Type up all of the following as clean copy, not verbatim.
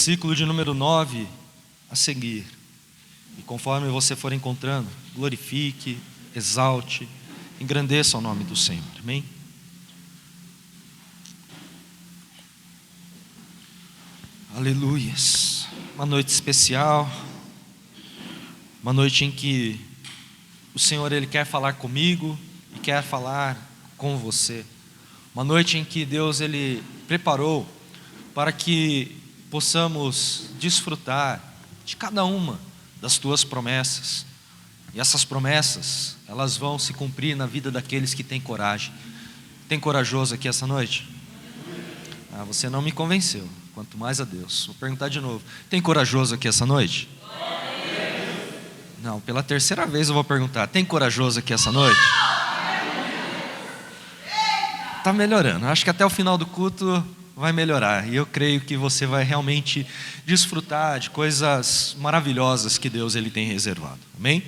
Versículo de número 9 a seguir. E conforme você for encontrando, glorifique, exalte, engrandeça o nome do Senhor. Amém? Aleluias. Uma noite especial. Uma noite em que o Senhor Ele quer falar comigo e quer falar com você. Uma noite em que Deus Ele preparou para que possamos desfrutar de cada uma das tuas promessas. E essas promessas, elas vão se cumprir na vida daqueles que têm coragem. Tem corajoso aqui essa noite? Você não me convenceu, quanto mais a Deus. Vou perguntar de novo. Tem corajoso aqui essa noite? Não, pela terceira vez eu vou perguntar. Tem corajoso aqui essa noite? Está melhorando. Acho que até o final do culto vai melhorar. E eu creio que você vai realmente desfrutar de coisas maravilhosas que Deus Ele tem reservado. Amém?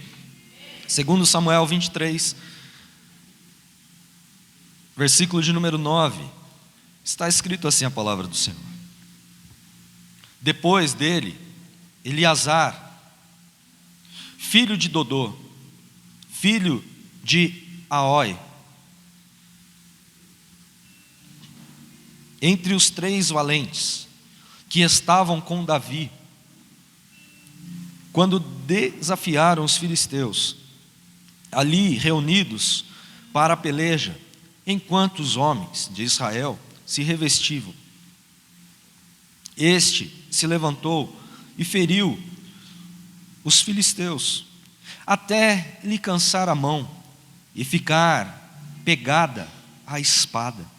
Segundo Samuel 23, versículo de número 9, está escrito assim a palavra do Senhor. Depois dele, Eleazar, filho de Dodô, filho de Aoi, entre os 3 valentes que estavam com Davi, quando desafiaram os filisteus, ali reunidos para a peleja, enquanto os homens de Israel se revestiam, este se levantou e feriu os filisteus, até lhe cansar a mão e ficar pegada a espada.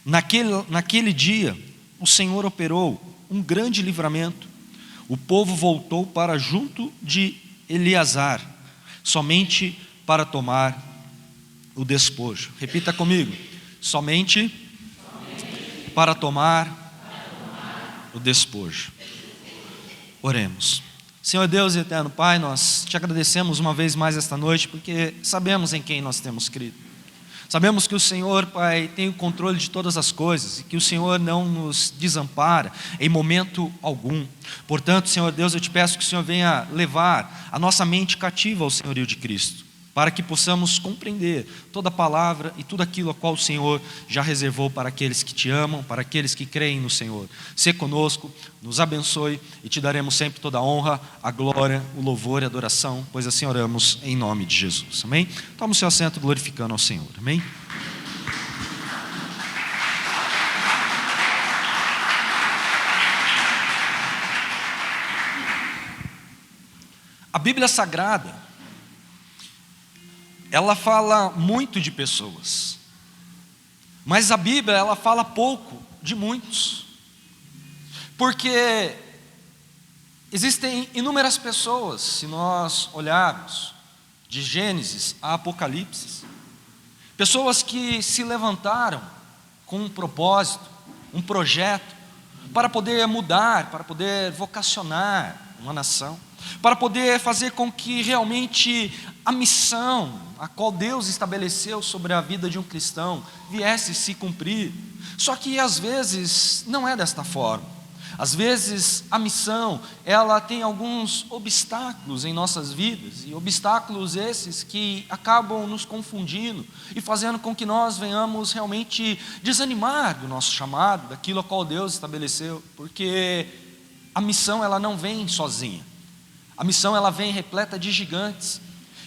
Naquele dia, o Senhor operou um grande livramento. O povo voltou para junto de Eleazar, somente para tomar o despojo. Repita comigo: somente para tomar o despojo. Oremos. Senhor Deus e eterno Pai, nós te agradecemos uma vez mais esta noite, porque sabemos em quem nós temos crido. Sabemos que o Senhor, Pai, tem o controle de todas as coisas e que o Senhor não nos desampara em momento algum. Portanto, Senhor Deus, eu te peço que o Senhor venha levar a nossa mente cativa ao senhorio de Cristo, para que possamos compreender toda a palavra e tudo aquilo a qual o Senhor já reservou para aqueles que te amam, para aqueles que creem no Senhor. Sê conosco, nos abençoe e te daremos sempre toda a honra, a glória, o louvor e a adoração, pois assim oramos em nome de Jesus. Amém? Toma o seu assento glorificando ao Senhor. Amém? A Bíblia Sagrada, ela fala muito de pessoas, mas a Bíblia ela fala pouco de muitos, porque existem inúmeras pessoas, se nós olharmos de Gênesis a Apocalipse, pessoas que se levantaram com um propósito, um projeto, para poder mudar, para poder vocacionar uma nação, para poder fazer com que realmente a missão a qual Deus estabeleceu sobre a vida de um cristão viesse se cumprir. Só que às vezes não é desta forma. Às vezes a missão, ela tem alguns obstáculos em nossas vidas, e obstáculos esses que acabam nos confundindo e fazendo com que nós venhamos realmente desanimar do nosso chamado, daquilo a qual Deus estabeleceu, porque a missão ela não vem sozinha. A missão ela vem repleta de gigantes,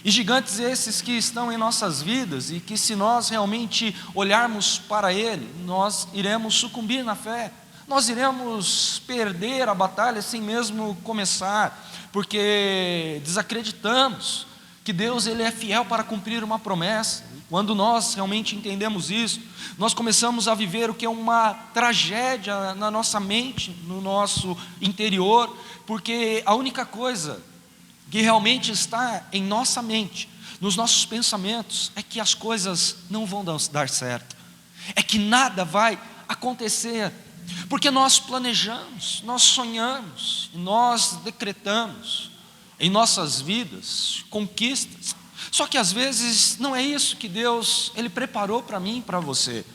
e gigantes esses que estão em nossas vidas e que, se nós realmente olharmos para ele, nós iremos sucumbir na fé, nós iremos perder a batalha sem mesmo começar, porque desacreditamos que Deus ele é fiel para cumprir uma promessa. Quando nós realmente entendemos isso, nós começamos a viver o que é uma tragédia na nossa mente, no nosso interior, porque a única coisa que realmente está em nossa mente, nos nossos pensamentos, é que as coisas não vão dar certo, é que nada vai acontecer, porque nós planejamos, nós sonhamos, nós decretamos em nossas vidas conquistas, só que às vezes não é isso que Deus ele preparou para mim e para você.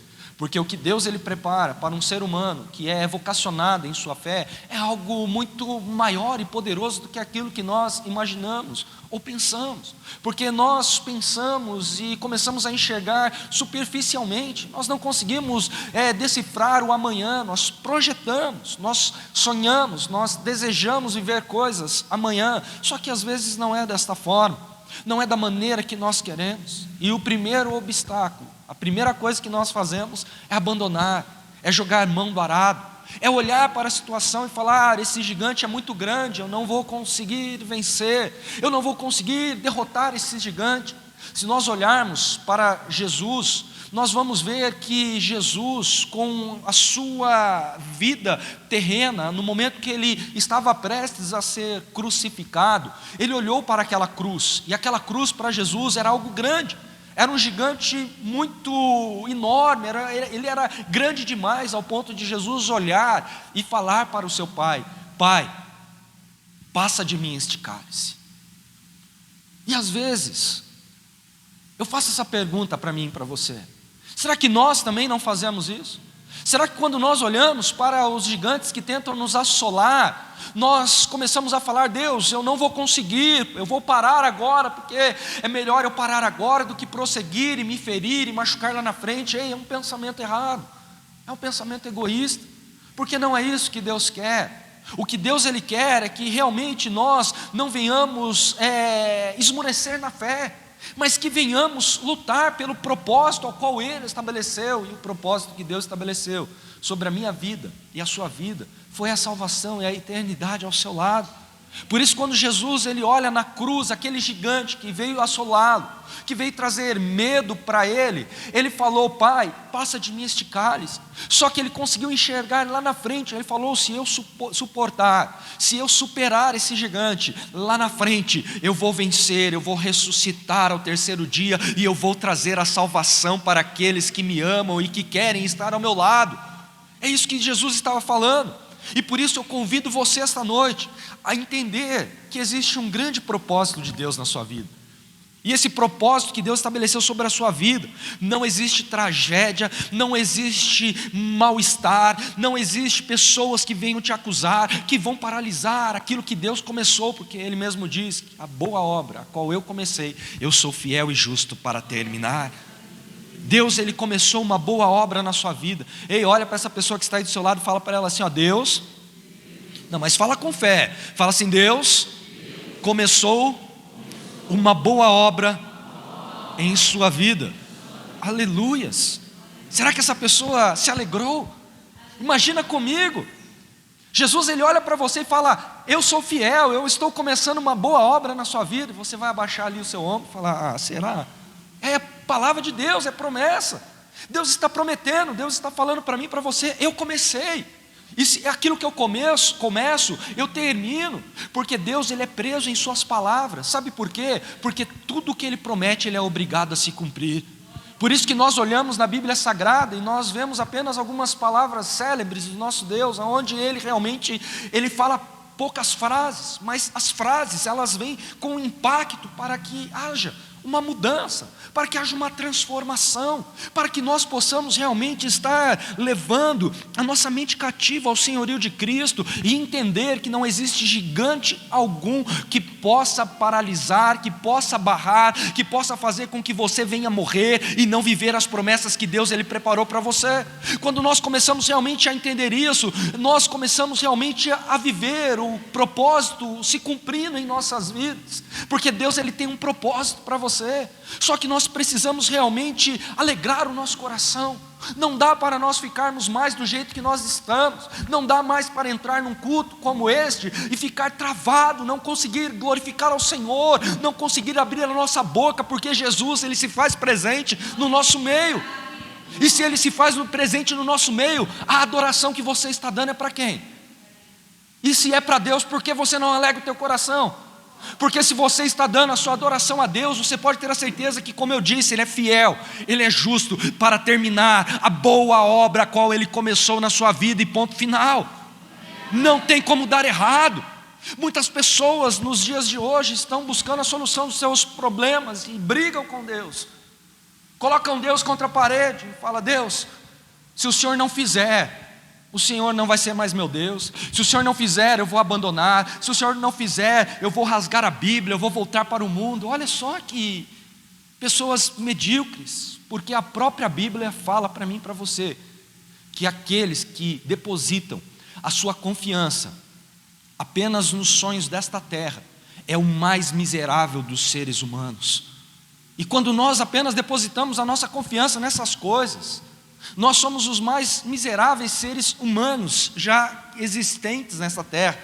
Porque o que Deus ele prepara para um ser humano que é vocacionado em sua fé é algo muito maior e poderoso do que aquilo que nós imaginamos ou pensamos. Porque nós pensamos e começamos a enxergar superficialmente, nós não conseguimos decifrar o amanhã, nós projetamos, nós sonhamos, nós desejamos viver coisas amanhã, só que às vezes não é desta forma, não é da maneira que nós queremos. E o primeiro obstáculo, a primeira coisa que nós fazemos é abandonar, é jogar mão do arado, é olhar para a situação e falar: esse gigante é muito grande, eu não vou conseguir vencer, eu não vou conseguir derrotar esse gigante. Se nós olharmos para Jesus, nós vamos ver que Jesus, com a sua vida terrena, no momento que ele estava prestes a ser crucificado, ele olhou para aquela cruz, e aquela cruz para Jesus era algo grande. Era um gigante muito enorme, ele era grande demais, ao ponto de Jesus olhar e falar para o seu pai: Pai, passa de mim este cálice. E às vezes, eu faço essa pergunta para mim e para você: será que nós também não fazemos isso? Será que quando nós olhamos para os gigantes que tentam nos assolar, nós começamos a falar: Deus, eu não vou conseguir, eu vou parar agora, porque é melhor eu parar agora do que prosseguir e me ferir e machucar lá na frente? Ei, é um pensamento errado, é um pensamento egoísta, porque não é isso que Deus quer. O que Deus ele quer é que realmente nós não venhamos esmorecer na fé, mas que venhamos lutar pelo propósito ao qual Ele estabeleceu. E o propósito que Deus estabeleceu sobre a minha vida e a sua vida foi a salvação e a eternidade ao seu lado. Por isso, quando Jesus ele olha na cruz aquele gigante que veio assolá-lo, que veio trazer medo para ele, ele falou: Pai, passa de mim este cálice. Só que ele conseguiu enxergar lá na frente. Ele falou: se eu suportar, se eu superar esse gigante, lá na frente eu vou vencer, eu vou ressuscitar ao terceiro dia, e eu vou trazer a salvação para aqueles que me amam e que querem estar ao meu lado. É isso que Jesus estava falando. E por isso eu convido você esta noite a entender que existe um grande propósito de Deus na sua vida. E esse propósito que Deus estabeleceu sobre a sua vida, não existe tragédia, não existe mal-estar, não existe pessoas que venham te acusar, que vão paralisar aquilo que Deus começou, porque Ele mesmo diz: a boa obra a qual eu comecei, eu sou fiel e justo para terminar. Deus ele começou uma boa obra na sua vida. Ei, olha para essa pessoa que está aí do seu lado e fala para ela assim: ó, Deus, não, mas fala com fé, fala assim: Deus começou uma boa obra em sua vida. Aleluias. Será que essa pessoa se alegrou? Imagina comigo, Jesus ele olha para você e fala: eu sou fiel, eu estou começando uma boa obra na sua vida. E você vai abaixar ali o seu ombro e falar: ah, será? É palavra de Deus, é promessa. Deus está prometendo, Deus está falando para mim e para você: eu comecei. E se é aquilo que eu começo, eu termino. Porque Deus ele é preso em suas palavras. Sabe por quê? Porque tudo que Ele promete, Ele é obrigado a se cumprir. Por isso que nós olhamos na Bíblia Sagrada e nós vemos apenas algumas palavras célebres do nosso Deus, onde Ele realmente, Ele fala poucas frases, mas as frases elas vêm com impacto para que haja uma mudança, para que haja uma transformação, para que nós possamos realmente estar levando a nossa mente cativa ao senhorio de Cristo e entender que não existe gigante algum que possa paralisar, que possa barrar, que possa fazer com que você venha morrer e não viver as promessas que Deus ele preparou para você. Quando nós começamos realmente a entender isso, nós começamos realmente a viver o propósito se cumprindo em nossas vidas, porque Deus ele tem um propósito para você. Só que nós precisamos realmente alegrar o nosso coração. Não dá para nós ficarmos mais do jeito que nós estamos. Não dá mais para entrar num culto como este e ficar travado, não conseguir glorificar ao Senhor, não conseguir abrir a nossa boca, porque Jesus ele se faz presente no nosso meio. E se Ele se faz presente no nosso meio, a adoração que você está dando é para quem? E se é para Deus, por que você não alegra o teu coração? Porque se você está dando a sua adoração a Deus, você pode ter a certeza que, como eu disse, Ele é fiel, Ele é justo para terminar a boa obra a qual Ele começou na sua vida, e ponto final. Não tem como dar errado. Muitas pessoas nos dias de hoje estão buscando a solução dos seus problemas e brigam com Deus, colocam Deus contra a parede e falam: Deus, Se o Senhor não fizer, o Senhor não vai ser mais meu Deus. Se o Senhor não fizer, eu vou abandonar. Se o Senhor não fizer, eu vou rasgar a Bíblia, eu vou voltar para o mundo. Olha só que pessoas medíocres, porque a própria Bíblia fala para mim e para você que aqueles que depositam a sua confiança apenas nos sonhos desta terra é o mais miserável dos seres humanos. E quando nós apenas depositamos a nossa confiança nessas coisas, nós somos os mais miseráveis seres humanos já existentes nessa terra.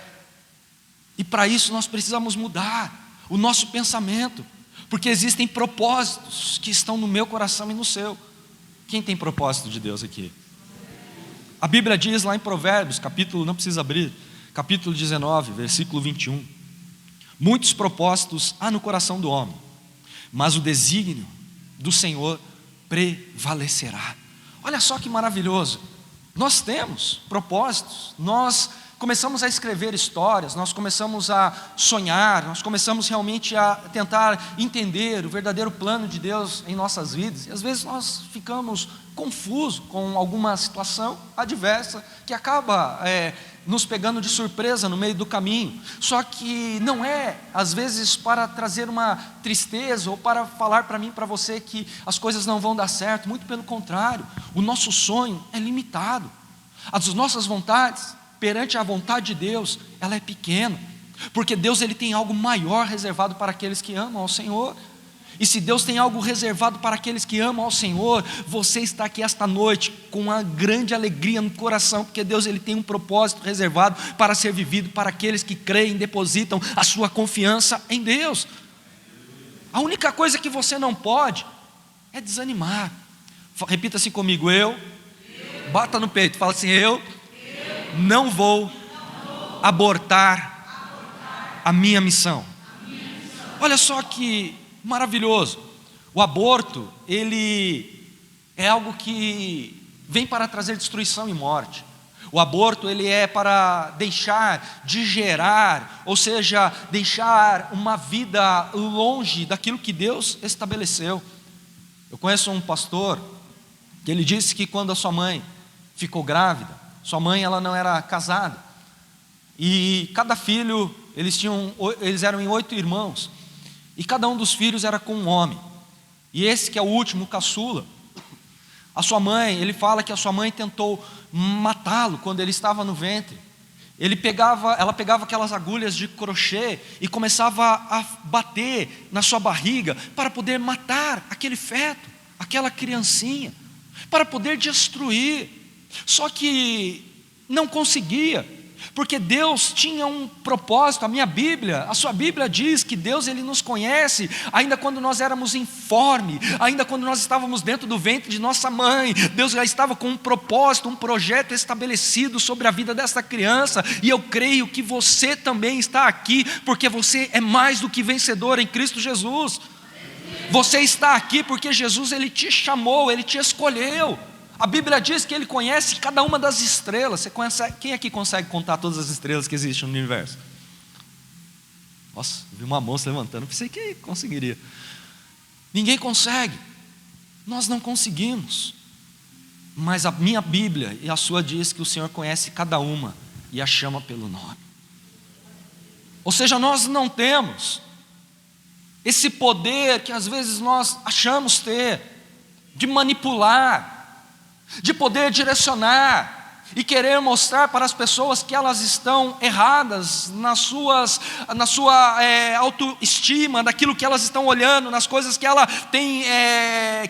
E para isso nós precisamos mudar o nosso pensamento, porque existem propósitos que estão no meu coração e no seu. Quem tem propósito de Deus aqui? A Bíblia diz lá em Provérbios, não precisa abrir, capítulo 19, versículo 21. Muitos propósitos há no coração do homem, mas o desígnio do Senhor prevalecerá. Olha só que maravilhoso. Nós temos propósitos, nós começamos a escrever histórias, nós começamos a sonhar, nós começamos realmente a tentar entender o verdadeiro plano de Deus em nossas vidas. E às vezes nós ficamos confusos com alguma situação adversa que acaba nos pegando de surpresa no meio do caminho. Só que não é, às vezes, para trazer uma tristeza ou para falar para mim, para você que as coisas não vão dar certo. Muito pelo contrário, o nosso sonho é limitado. As nossas vontades, perante a vontade de Deus, ela é pequena. Porque Deus ele tem algo maior reservado para aqueles que amam ao Senhor. E se Deus tem algo reservado para aqueles que amam ao Senhor, você está aqui esta noite com uma grande alegria no coração, porque Deus ele tem um propósito reservado para ser vivido para aqueles que creem, depositam a sua confiança em Deus. A única coisa que você não pode é desanimar. Repita assim comigo, bata no peito, fala assim, eu não vou abortar a minha missão. Olha só que maravilhoso. O aborto, ele é algo que vem para trazer destruição e morte. O aborto, ele é para deixar de gerar, ou seja, deixar uma vida longe daquilo que Deus estabeleceu. Eu conheço um pastor que ele disse que quando a sua mãe ficou grávida, sua mãe ela não era casada, e cada filho, eles eram em 8 irmãos, e cada um dos filhos era com um homem. E esse que é o último, o caçula, a sua mãe, ele fala que a sua mãe tentou matá-lo quando ele estava no ventre. Ela pegava aquelas agulhas de crochê e começava a bater na sua barriga para poder matar aquele feto, aquela criancinha, para poder destruir. Só que não conseguia, porque Deus tinha um propósito. A minha Bíblia, a sua Bíblia diz que Deus ele nos conhece ainda quando nós éramos informes, ainda quando nós estávamos dentro do ventre de nossa mãe. Deus já estava com um propósito, um projeto estabelecido sobre a vida dessa criança. E eu creio que você também está aqui porque você é mais do que vencedor em Cristo Jesus. Você está aqui porque Jesus ele te chamou, ele te escolheu. A Bíblia diz que ele conhece cada uma das estrelas. Você conhece, quem aqui consegue contar todas as estrelas que existem no universo? Nossa, vi uma mão se levantando, pensei que conseguiria. Ninguém consegue. Nós não conseguimos. Mas a minha Bíblia e a sua diz que o Senhor conhece cada uma e a chama pelo nome. Ou seja, nós não temos esse poder que às vezes nós achamos ter, de manipular, de poder direcionar e querer mostrar para as pessoas que elas estão erradas na sua autoestima, daquilo que elas estão olhando, nas coisas que ela tem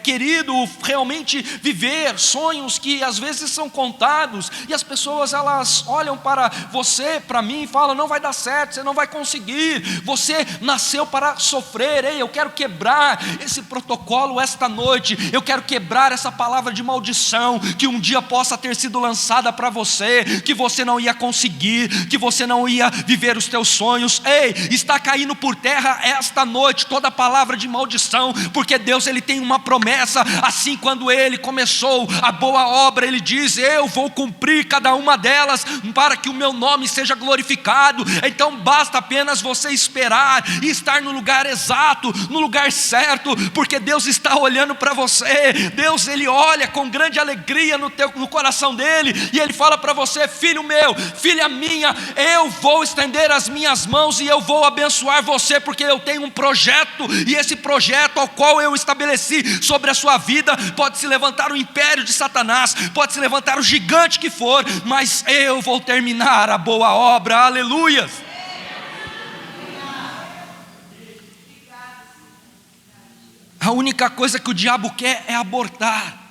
querido realmente viver, sonhos que às vezes são contados, e as pessoas elas olham para você, para mim e falam, não vai dar certo, você não vai conseguir, você nasceu para sofrer. Ei, eu quero quebrar esse protocolo esta noite, eu quero quebrar essa palavra de maldição que um dia possa ter sido lançada cilada para você, que você não ia conseguir, que você não ia viver os teus sonhos. Ei, está caindo por terra esta noite toda palavra de maldição, porque Deus ele tem uma promessa. Assim, quando Ele começou a boa obra, Ele diz: eu vou cumprir cada uma delas, para que o meu nome seja glorificado. Então basta apenas você esperar e estar no lugar exato, no lugar certo, porque Deus está olhando para você. Deus ele olha com grande alegria no coração dele, e ele fala para você: filho meu, filha minha, eu vou estender as minhas mãos e eu vou abençoar você, porque eu tenho um projeto, e esse projeto ao qual eu estabeleci sobre a sua vida, pode se levantar o império de Satanás, pode se levantar o gigante que for, mas eu vou terminar a boa obra. Aleluia. A única coisa que o diabo quer é abortar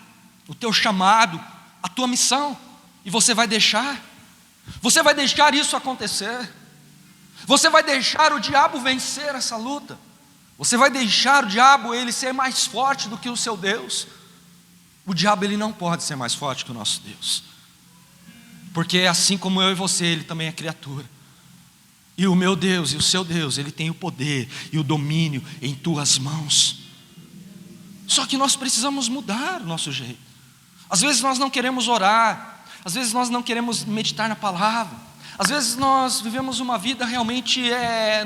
o teu chamado, a tua missão. E você vai deixar isso acontecer? Você vai deixar o diabo vencer essa luta? Você vai deixar o diabo ele ser mais forte do que o seu Deus? O diabo ele não pode ser mais forte que o nosso Deus, porque assim como eu e você, ele também é criatura. E o meu Deus e o seu Deus, ele tem o poder e o domínio em tuas mãos. Só que nós precisamos mudar o nosso jeito. Às vezes nós não queremos orar, às vezes nós não queremos meditar na palavra, às vezes nós vivemos uma vida realmente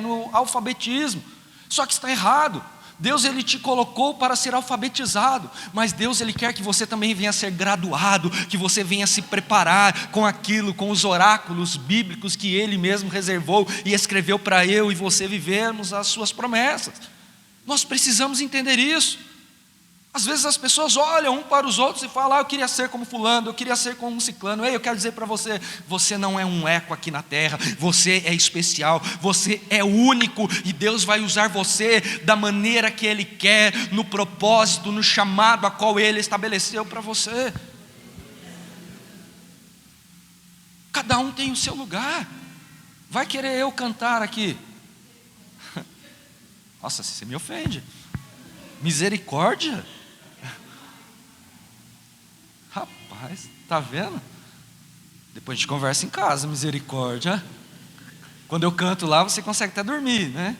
no alfabetismo. Só que está errado. Deus ele te colocou para ser alfabetizado, mas Deus ele quer que você também venha a ser graduado, que você venha se preparar com aquilo, com os oráculos bíblicos que Ele mesmo reservou e escreveu para eu e você vivermos as suas promessas. Nós precisamos entender isso. Às vezes as pessoas olham um para os outros e falam: eu queria ser como fulano, eu queria ser como um ciclano. Ei, eu quero dizer para você, você não é um eco aqui na terra, você é especial, você é único, e Deus vai usar você da maneira que Ele quer, no propósito, no chamado a qual Ele estabeleceu para você. Cada um tem o seu lugar. Vai querer eu cantar aqui? Nossa, você me ofende. Misericórdia? Rapaz, tá vendo? Depois a gente conversa em casa, misericórdia. Quando eu canto lá, você consegue até dormir, né?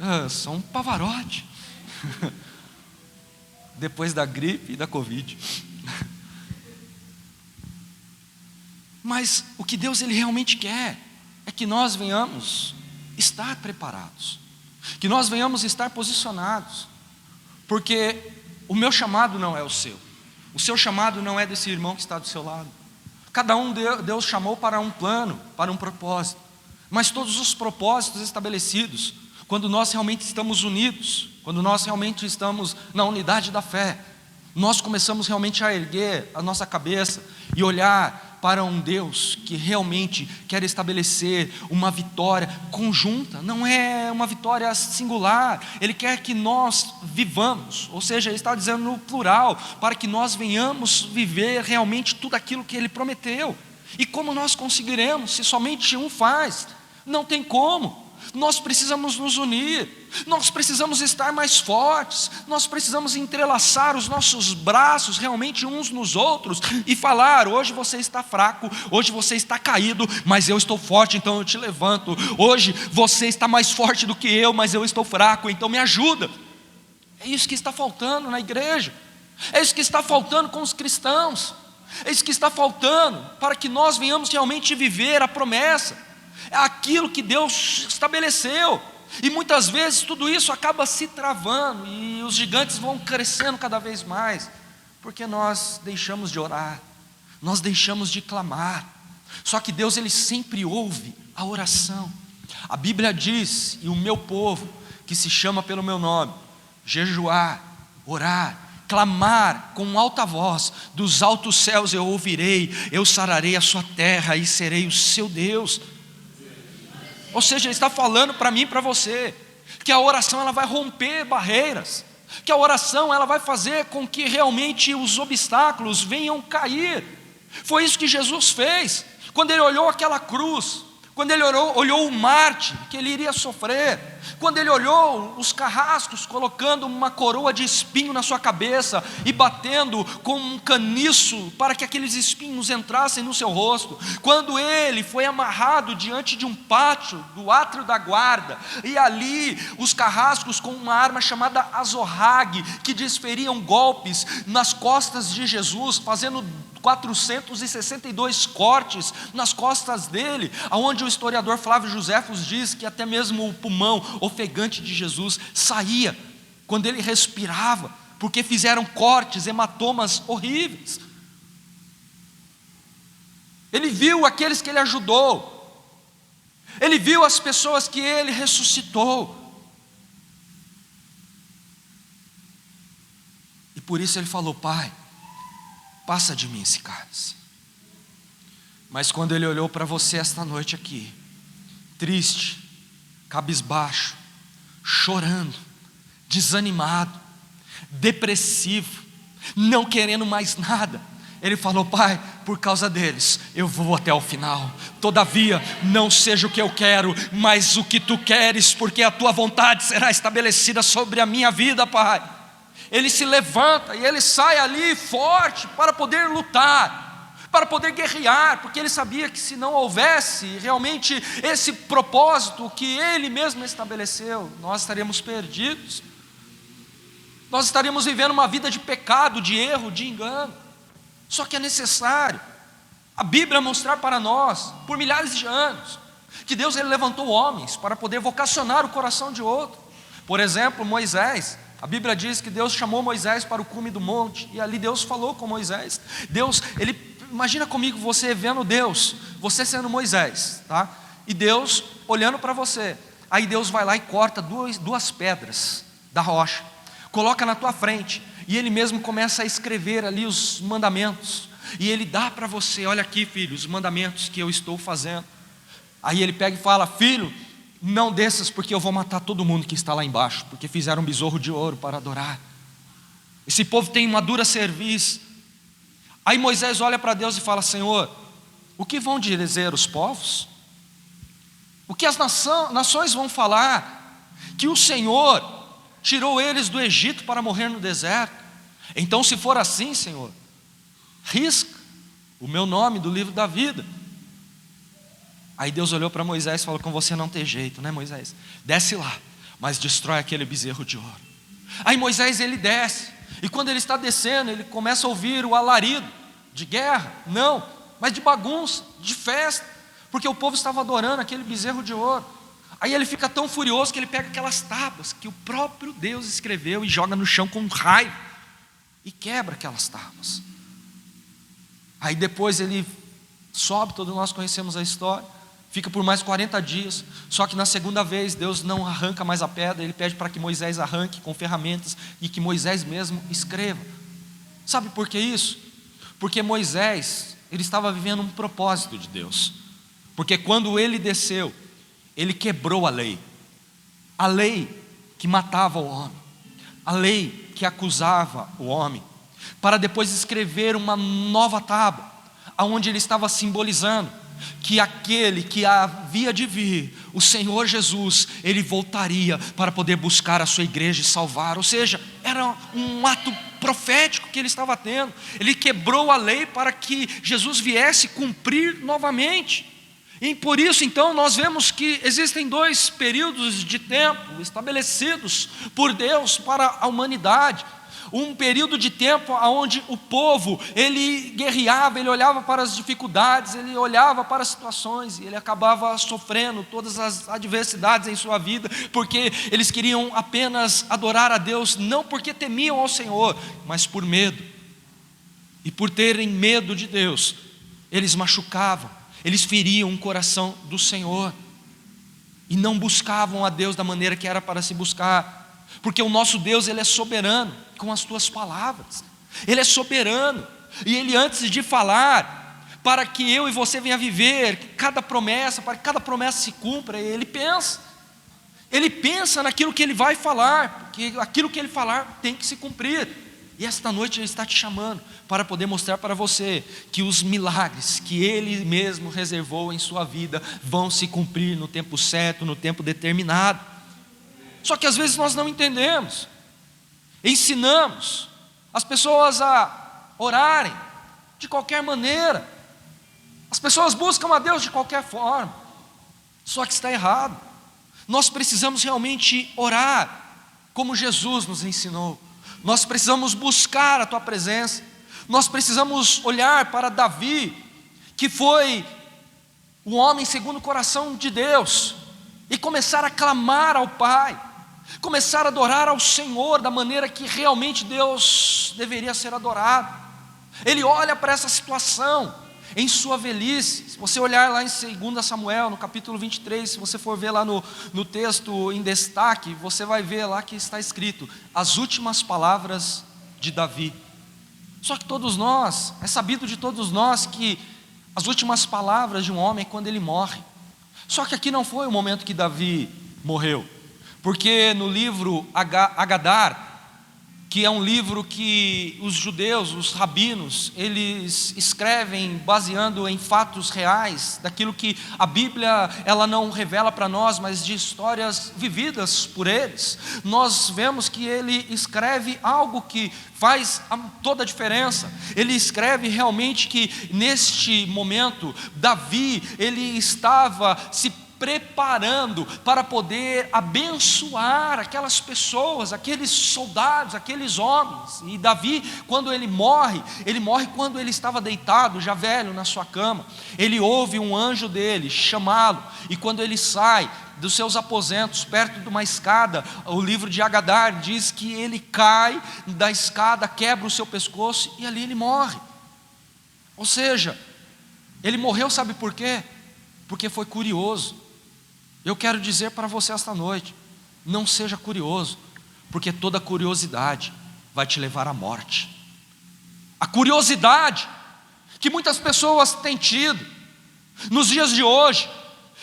Eu sou um Pavarotti. Depois da gripe e da Covid. Mas o que Deus ele realmente quer é que nós venhamos estar preparados, que nós venhamos estar posicionados, porque o meu chamado não é o seu chamado não é desse irmão que está do seu lado. Cada um Deus chamou para um plano, para um propósito, mas todos os propósitos estabelecidos, quando nós realmente estamos unidos, quando nós realmente estamos na unidade da fé, nós começamos realmente a erguer a nossa cabeça e olhar para um Deus que realmente quer estabelecer uma vitória conjunta, não é uma vitória singular. Ele quer que nós vivamos, ou seja, Ele está dizendo no plural, para que nós venhamos viver realmente tudo aquilo que Ele prometeu. E como nós conseguiremos, se somente um faz? Não tem como. Nós precisamos nos unir, nós precisamos estar mais fortes, nós precisamos entrelaçar os nossos braços realmente uns nos outros e falar: hoje você está fraco, hoje você está caído, mas eu estou forte, então eu te levanto. Hoje você está mais forte do que eu, mas eu estou fraco, então me ajuda. É isso que está faltando na igreja, é isso que está faltando com os cristãos, é isso que está faltando para que nós venhamos realmente viver a promessa. É aquilo que Deus estabeleceu, e muitas vezes tudo isso acaba se travando, e os gigantes vão crescendo cada vez mais, porque nós deixamos de orar, nós deixamos de clamar. Só que Deus ele sempre ouve a oração. A Bíblia diz: e o meu povo, que se chama pelo meu nome, jejuar, orar, clamar com alta voz, dos altos céus eu ouvirei, eu sararei a sua terra e serei o seu Deus. Ou seja, Ele está falando para mim e para você, que a oração ela vai romper barreiras, que a oração ela vai fazer com que realmente os obstáculos venham cair. Foi isso que Jesus fez, quando Ele olhou aquela cruz, quando ele olhou o mártir que ele iria sofrer, quando ele olhou os carrascos colocando uma coroa de espinho na sua cabeça e batendo com um caniço para que aqueles espinhos entrassem no seu rosto, quando ele foi amarrado diante de um pátio do átrio da guarda, e ali os carrascos com uma arma chamada azorrague, que desferiam golpes nas costas de Jesus, fazendo 462 cortes nas costas dele, aonde o historiador Flávio Joséfos diz que até mesmo o pulmão ofegante de Jesus saía quando ele respirava, porque fizeram cortes, hematomas horríveis. Ele viu aqueles que ele ajudou, ele viu as pessoas que ele ressuscitou, e por isso ele falou: Pai, passa de mim esse cálice. Mas quando ele olhou para você esta noite aqui, triste, cabisbaixo, chorando, desanimado, depressivo, não querendo mais nada, ele falou: Pai, por causa deles, eu vou até o final. Todavia, não seja o que eu quero, mas o que tu queres, porque a tua vontade será estabelecida sobre a minha vida, Pai. Ele se levanta e ele sai ali forte para poder lutar, para poder guerrear, porque ele sabia que se não houvesse realmente esse propósito que ele mesmo estabeleceu, nós estaríamos perdidos, nós estaríamos vivendo uma vida de pecado, de erro, de engano. Só que é necessário a Bíblia mostrar para nós, por milhares de anos, que Deus ele levantou homens para poder vocacionar o coração de outro. Por exemplo, Moisés. A Bíblia diz que Deus chamou Moisés para o cume do monte, e ali Deus falou com Moisés. Imagina comigo você vendo Deus, você sendo Moisés, tá? E Deus olhando para você. Aí Deus vai lá e corta duas pedras da rocha, coloca na tua frente, e Ele mesmo começa a escrever ali os mandamentos, e Ele dá para você: olha aqui, filho, os mandamentos que eu estou fazendo. Aí Ele pega e fala: filho, não desças, porque eu vou matar todo mundo que está lá embaixo, porque fizeram um bezerro de ouro para adorar. Esse povo tem uma dura cerviz. Aí Moisés olha para Deus e fala: Senhor, o que vão dizer os povos? O que as nações vão falar? Que o Senhor tirou eles do Egito para morrer no deserto. Então, se for assim, Senhor, risca o meu nome do livro da vida. Aí Deus olhou para Moisés e falou: com você não tem jeito, né, Moisés? Desce lá, mas destrói aquele bezerro de ouro. Aí Moisés ele desce, e quando ele está descendo, ele começa a ouvir o alarido de guerra, não, mas de bagunça, de festa, porque o povo estava adorando aquele bezerro de ouro. Aí ele fica tão furioso que ele pega aquelas tábuas que o próprio Deus escreveu e joga no chão com raiva, e quebra aquelas tábuas. Aí depois ele sobe, todos nós conhecemos a história, fica por mais 40 dias, só que na segunda vez Deus não arranca mais a pedra, Ele pede para que Moisés arranque com ferramentas e que Moisés mesmo escreva. Sabe por que isso? Porque Moisés, ele estava vivendo um propósito de Deus, porque quando ele desceu, ele quebrou a lei que matava o homem, a lei que acusava o homem, para depois escrever uma nova tábua, aonde ele estava simbolizando que aquele que havia de vir, o Senhor Jesus, ele voltaria para poder buscar a sua igreja e salvar. Ou seja, era um ato profético que ele estava tendo. Ele quebrou a lei para que Jesus viesse cumprir novamente. E por isso então nós vemos que existem dois períodos de tempo estabelecidos por Deus para a humanidade. Um período de tempo onde o povo, ele guerreava, ele olhava para as dificuldades, ele olhava para as situações, e ele acabava sofrendo todas as adversidades em sua vida, porque eles queriam apenas adorar a Deus, não porque temiam ao Senhor, mas por medo. E por terem medo de Deus, eles machucavam, eles feriam o coração do Senhor, e não buscavam a Deus da maneira que era para se buscar. Porque o nosso Deus, Ele é soberano com as tuas palavras. Ele é soberano. E Ele, antes de falar, para que eu e você venha viver cada promessa, para que cada promessa se cumpra, Ele pensa. Ele pensa naquilo que Ele vai falar, porque aquilo que Ele falar tem que se cumprir. E esta noite Ele está te chamando para poder mostrar para você que os milagres que Ele mesmo reservou em sua vida vão se cumprir no tempo certo, no tempo determinado. Só que às vezes nós não entendemos. Ensinamos as pessoas a orarem de qualquer maneira. As pessoas buscam a Deus de qualquer forma. Só que está errado. Nós precisamos realmente orar como Jesus nos ensinou. Nós precisamos buscar a Tua presença. Nós precisamos olhar para Davi, que foi o homem segundo o coração de Deus, e começar a clamar ao Pai, começar a adorar ao Senhor da maneira que realmente Deus deveria ser adorado. Ele olha para essa situação em sua velhice. Se você olhar lá em 2 Samuel, no capítulo 23, se você for ver lá no texto em destaque, você vai ver lá que está escrito as últimas palavras de Davi. Só que todos nós, é sabido de todos nós que as últimas palavras de um homem é quando ele morre. Só que aqui não foi o momento que Davi morreu, porque no livro Agadar, que é um livro que os judeus, os rabinos, eles escrevem baseando em fatos reais, daquilo que a Bíblia ela não revela para nós, mas de histórias vividas por eles. Nós vemos que ele escreve algo que faz toda a diferença. Ele escreve realmente que neste momento Davi, ele estava se preparando para poder abençoar aquelas pessoas, aqueles soldados, aqueles homens. E Davi, quando ele morre quando ele estava deitado, já velho, na sua cama. Ele ouve um anjo dele chamá-lo, e quando ele sai dos seus aposentos, perto de uma escada, o livro de Agadar diz que ele cai da escada, quebra o seu pescoço, e ali ele morre. Ou seja, ele morreu, sabe por quê? Porque foi curioso. Eu quero dizer para você esta noite, não seja curioso, porque toda curiosidade vai te levar à morte. A curiosidade que muitas pessoas têm tido nos dias de hoje,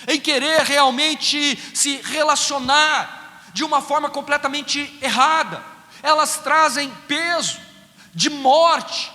em querer realmente se relacionar de uma forma completamente errada, elas trazem peso de morte.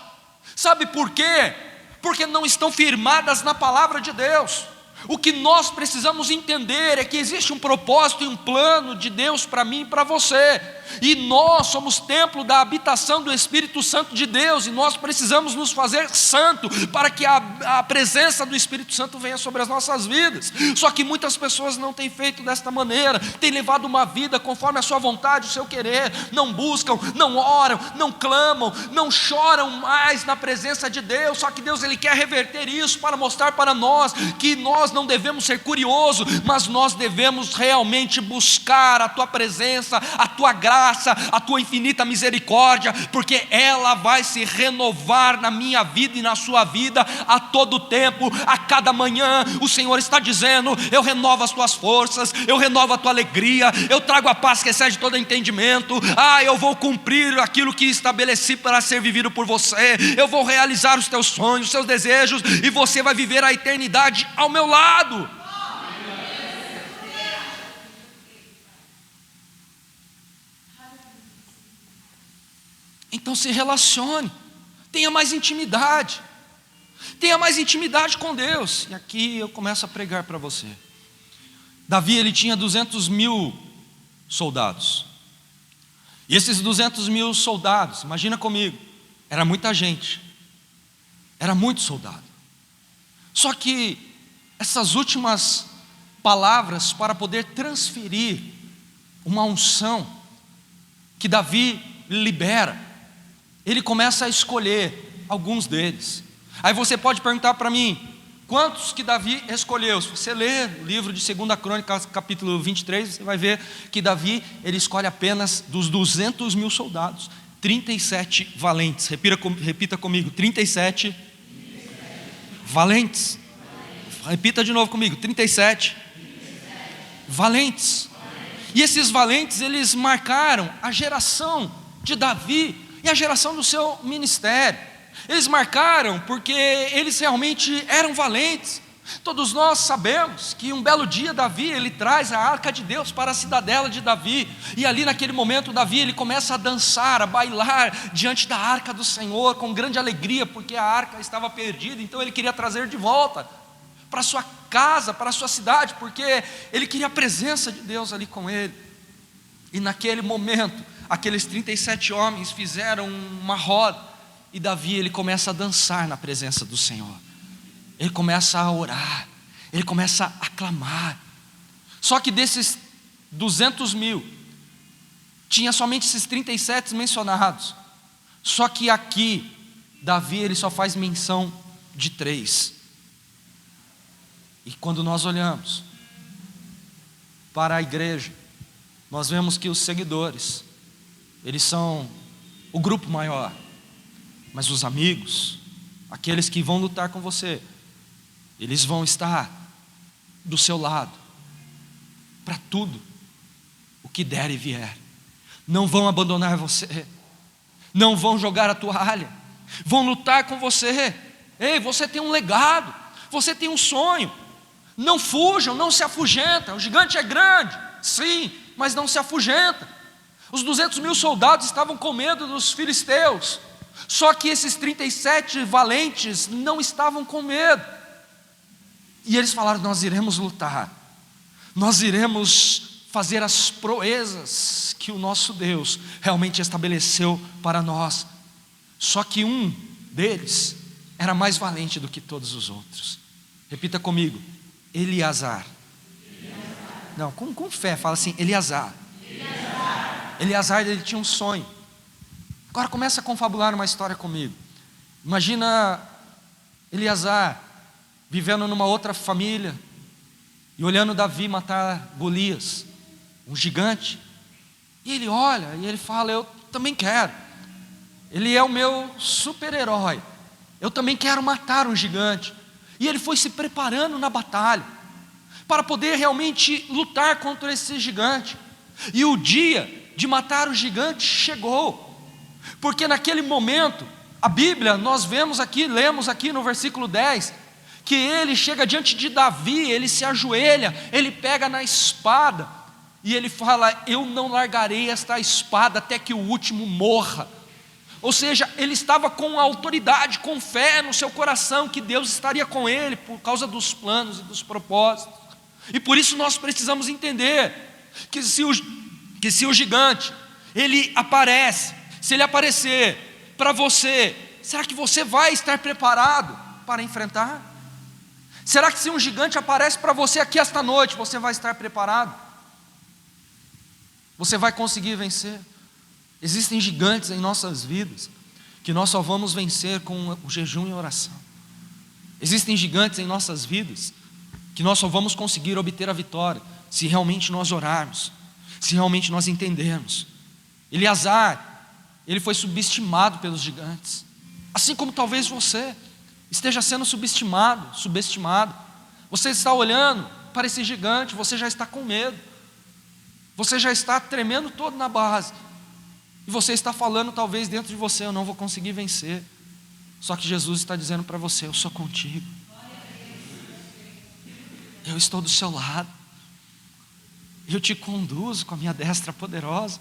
Sabe por quê? Porque não estão firmadas na palavra de Deus. O que nós precisamos entender é que existe um propósito e um plano de Deus para mim e para você, e nós somos templo da habitação do Espírito Santo de Deus, e nós precisamos nos fazer santo para que a presença do Espírito Santo venha sobre as nossas vidas. Só que muitas pessoas não têm feito desta maneira, têm levado uma vida conforme a sua vontade, o seu querer, não buscam, não oram, não clamam, não choram mais na presença de Deus. Só que Deus ele quer reverter isso para mostrar para nós que nós não devemos ser curiosos, mas nós devemos realmente buscar a Tua presença, a Tua graça, a Tua infinita misericórdia, porque ela vai se renovar na minha vida e na sua vida a todo tempo. A cada manhã o Senhor está dizendo: eu renovo as tuas forças, eu renovo a tua alegria, eu trago a paz que excede todo entendimento. Eu vou cumprir aquilo que estabeleci para ser vivido por você, eu vou realizar os teus sonhos, os seus desejos, e você vai viver a eternidade ao meu lado. Então se relacione, tenha mais intimidade com Deus. E aqui eu começo a pregar para você. Davi ele tinha 200.000 soldados, e esses 200.000 soldados, imagina comigo, era muita gente, era muito soldado. Só que essas últimas palavras para poder transferir uma unção que Davi libera, ele começa a escolher alguns deles. Aí você pode perguntar para mim, quantos que Davi escolheu? Se você ler o livro de 2 Crônicas, capítulo 23, você vai ver que Davi, ele escolhe apenas dos 200.000 soldados, 37 valentes. Repita comigo, 37 valentes. Repita de novo comigo, 37 valentes. E esses valentes, eles marcaram a geração de Davi e a geração do seu ministério. Eles marcaram porque eles realmente eram valentes. Todos nós sabemos que um belo dia Davi, ele traz a arca de Deus para a cidadela de Davi, e ali naquele momento Davi, ele começa a dançar, a bailar diante da arca do Senhor, com grande alegria, porque a arca estava perdida, então ele queria trazer de volta para a sua casa, para a sua cidade, porque ele queria a presença de Deus ali com ele. E naquele momento, aqueles 37 homens fizeram uma roda, e Davi, ele começa a dançar na presença do Senhor. Ele começa a orar, ele começa a clamar. Só que desses 200.000, tinha somente esses 37 mencionados. Só que aqui, Davi, ele só faz menção de 3. E quando nós olhamos para a igreja, nós vemos que os seguidores, eles são o grupo maior. Mas os amigos, aqueles que vão lutar com você, eles vão estar do seu lado para tudo o que der e vier. Não vão abandonar você, não vão jogar a toalha, vão lutar com você. Ei, você tem um legado, você tem um sonho. Não fujam, não se afugentam. O gigante é grande, sim, mas não se afugenta. Os 200.000 soldados estavam com medo dos filisteus, só que esses 37 valentes não estavam com medo. E eles falaram: nós iremos lutar, nós iremos fazer as proezas que o nosso Deus realmente estabeleceu para nós. Só que um deles era mais valente do que todos os outros. Repita comigo: Eleazar. Não, com fé, fala assim: Eleazar. Eleazar, ele tinha um sonho. Agora começa a confabular uma história comigo. Imagina Eleazar vivendo numa outra família e olhando Davi matar Golias, um gigante. E ele olha e ele fala: eu também quero. Ele é o meu super-herói. Eu também quero matar um gigante. E ele foi se preparando na batalha para poder realmente lutar contra esse gigante. E o dia de matar o gigante chegou. Porque naquele momento, a Bíblia, nós vemos aqui, lemos aqui no versículo 10, que ele chega diante de Davi, ele se ajoelha, ele pega na espada, e ele fala: eu não largarei esta espada até que o último morra. Ou seja, ele estava com autoridade, com fé no seu coração, que Deus estaria com ele, por causa dos planos e dos propósitos. E por isso nós precisamos entender, que se o gigante, ele aparece, se ele aparecer para você, será que você vai estar preparado para enfrentar? Será que se um gigante aparece para você aqui esta noite, você vai estar preparado? Você vai conseguir vencer? Existem gigantes em nossas vidas que nós só vamos vencer com o jejum e a oração. Existem gigantes em nossas vidas que nós só vamos conseguir obter a vitória se realmente nós orarmos, se realmente nós entendermos. Eleazar, ele foi subestimado pelos gigantes, assim como talvez você esteja sendo subestimado. Você está olhando para esse gigante, você já está com medo, você já está tremendo todo na base, e você está falando talvez dentro de você: eu não vou conseguir vencer. Só que Jesus está dizendo para você: eu sou contigo, eu estou do seu lado, eu te conduzo com a minha destra poderosa.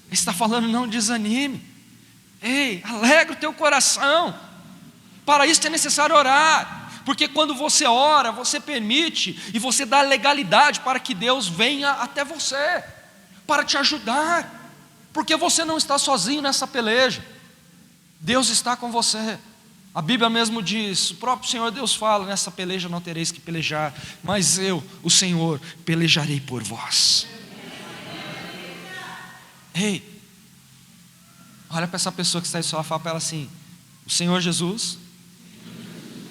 Ele está falando: não desanime, ei, alegra o teu coração. Para isso é necessário orar, porque quando você ora, você permite e você dá legalidade para que Deus venha até você, para te ajudar, porque você não está sozinho nessa peleja, Deus está com você. A Bíblia mesmo diz, o próprio Senhor Deus fala: nessa peleja não tereis que pelejar, mas eu, o Senhor, pelejarei por vós. Ei, olha para essa pessoa que está aí, só fala para ela assim: o Senhor Jesus,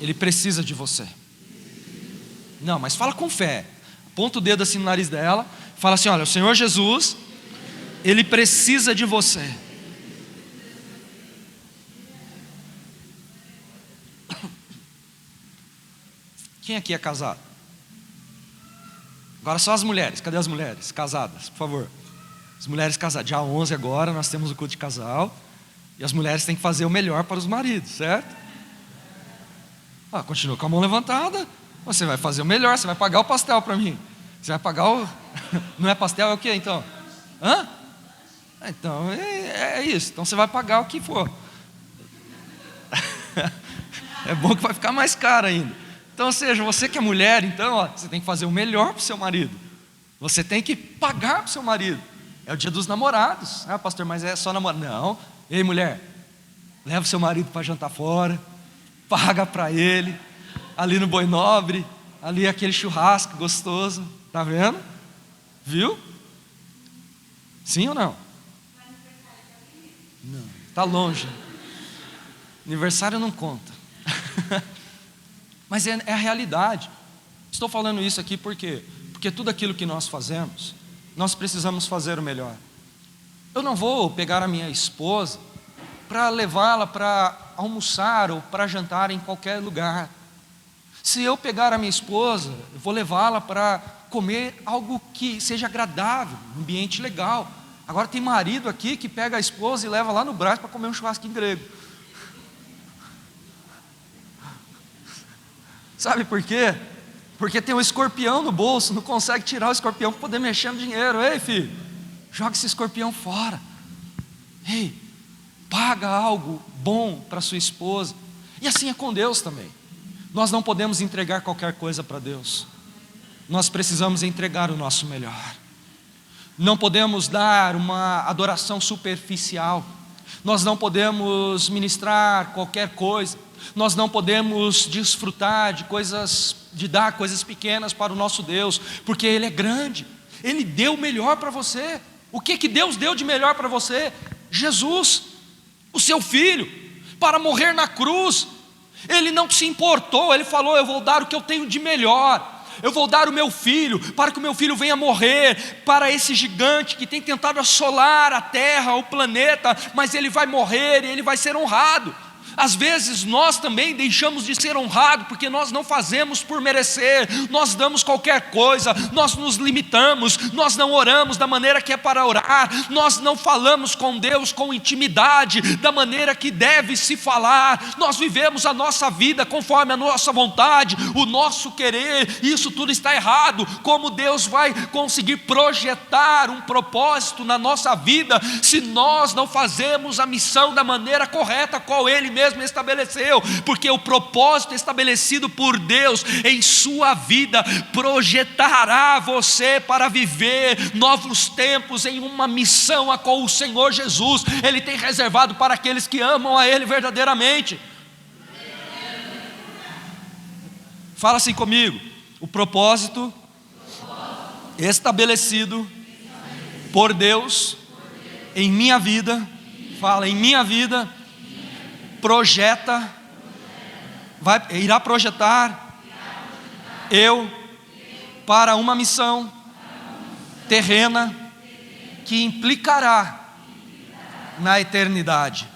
Ele precisa de você. Não, mas fala com fé. Aponta o dedo assim no nariz dela, fala assim: olha, o Senhor Jesus, Ele precisa de você. Quem aqui é casado? Agora só as mulheres. Cadê as mulheres casadas, por favor? As mulheres casadas. Dia 11 agora nós temos o culto de casal, e as mulheres têm que fazer o melhor para os maridos, certo? Continua com a mão levantada. Você vai fazer o melhor, você vai pagar o pastel para mim. Você vai pagar o... Não é pastel, é o que então? Hã? Então, é isso. Então você vai pagar o que for. É bom que vai ficar mais caro ainda. Então, ou seja, você que é mulher, então, ó, você tem que fazer o melhor para o seu marido. Você tem que pagar para o seu marido. É o dia dos namorados. Ah, pastor, mas é só namorado. Não. Ei, mulher, leva o seu marido para jantar fora. Paga para ele. Ali no Boi Nobre. Ali aquele churrasco gostoso. Tá vendo? Viu? Sim ou não? Não, está longe. Aniversário não conta. Mas é a realidade. Estou falando isso aqui por quê? Porque tudo aquilo que nós fazemos, nós precisamos fazer o melhor. Eu não vou pegar a minha esposa para levá-la para almoçar ou para jantar em qualquer lugar. Se eu pegar a minha esposa, eu vou levá-la para comer algo que seja agradável, um ambiente legal. Agora tem marido aqui que pega a esposa e leva lá no Brás para comer um churrasquinho grego. Sabe por quê? Porque tem um escorpião no bolso, não consegue tirar o escorpião para poder mexer no dinheiro. Ei, filho, joga esse escorpião fora. Ei, paga algo bom para sua esposa. E assim é com Deus também. Nós não podemos entregar qualquer coisa para Deus. Nós precisamos entregar o nosso melhor. Não podemos dar uma adoração superficial. Nós não podemos ministrar qualquer coisa. Nós não podemos desfrutar de dar coisas pequenas para o nosso Deus, porque Ele é grande. Ele deu o melhor para você. O que Deus deu de melhor para você? Jesus, o seu Filho, para morrer na cruz. Ele não se importou, Ele falou: eu vou dar o que eu tenho de melhor. Eu vou dar o meu filho, para que o meu filho venha morrer para esse gigante que tem tentado assolar a terra, o planeta, mas ele vai morrer e ele vai ser honrado. Às vezes nós também deixamos de ser honrados porque nós não fazemos por merecer, nós damos qualquer coisa, nós nos limitamos, nós não oramos da maneira que é para orar, nós não falamos com Deus com intimidade, da maneira que deve se falar, nós vivemos a nossa vida conforme a nossa vontade, o nosso querer, e isso tudo está errado. Como Deus vai conseguir projetar um propósito na nossa vida se nós não fazemos a missão da maneira correta, qual Ele mesmo estabeleceu? Porque o propósito estabelecido por Deus em sua vida projetará você para viver novos tempos em uma missão a qual o Senhor Jesus Ele tem reservado para aqueles que amam a Ele verdadeiramente. Fala assim comigo: o propósito estabelecido por Deus em minha vida, fala, em minha vida, irá projetar eu para uma missão terrena que implicará na eternidade.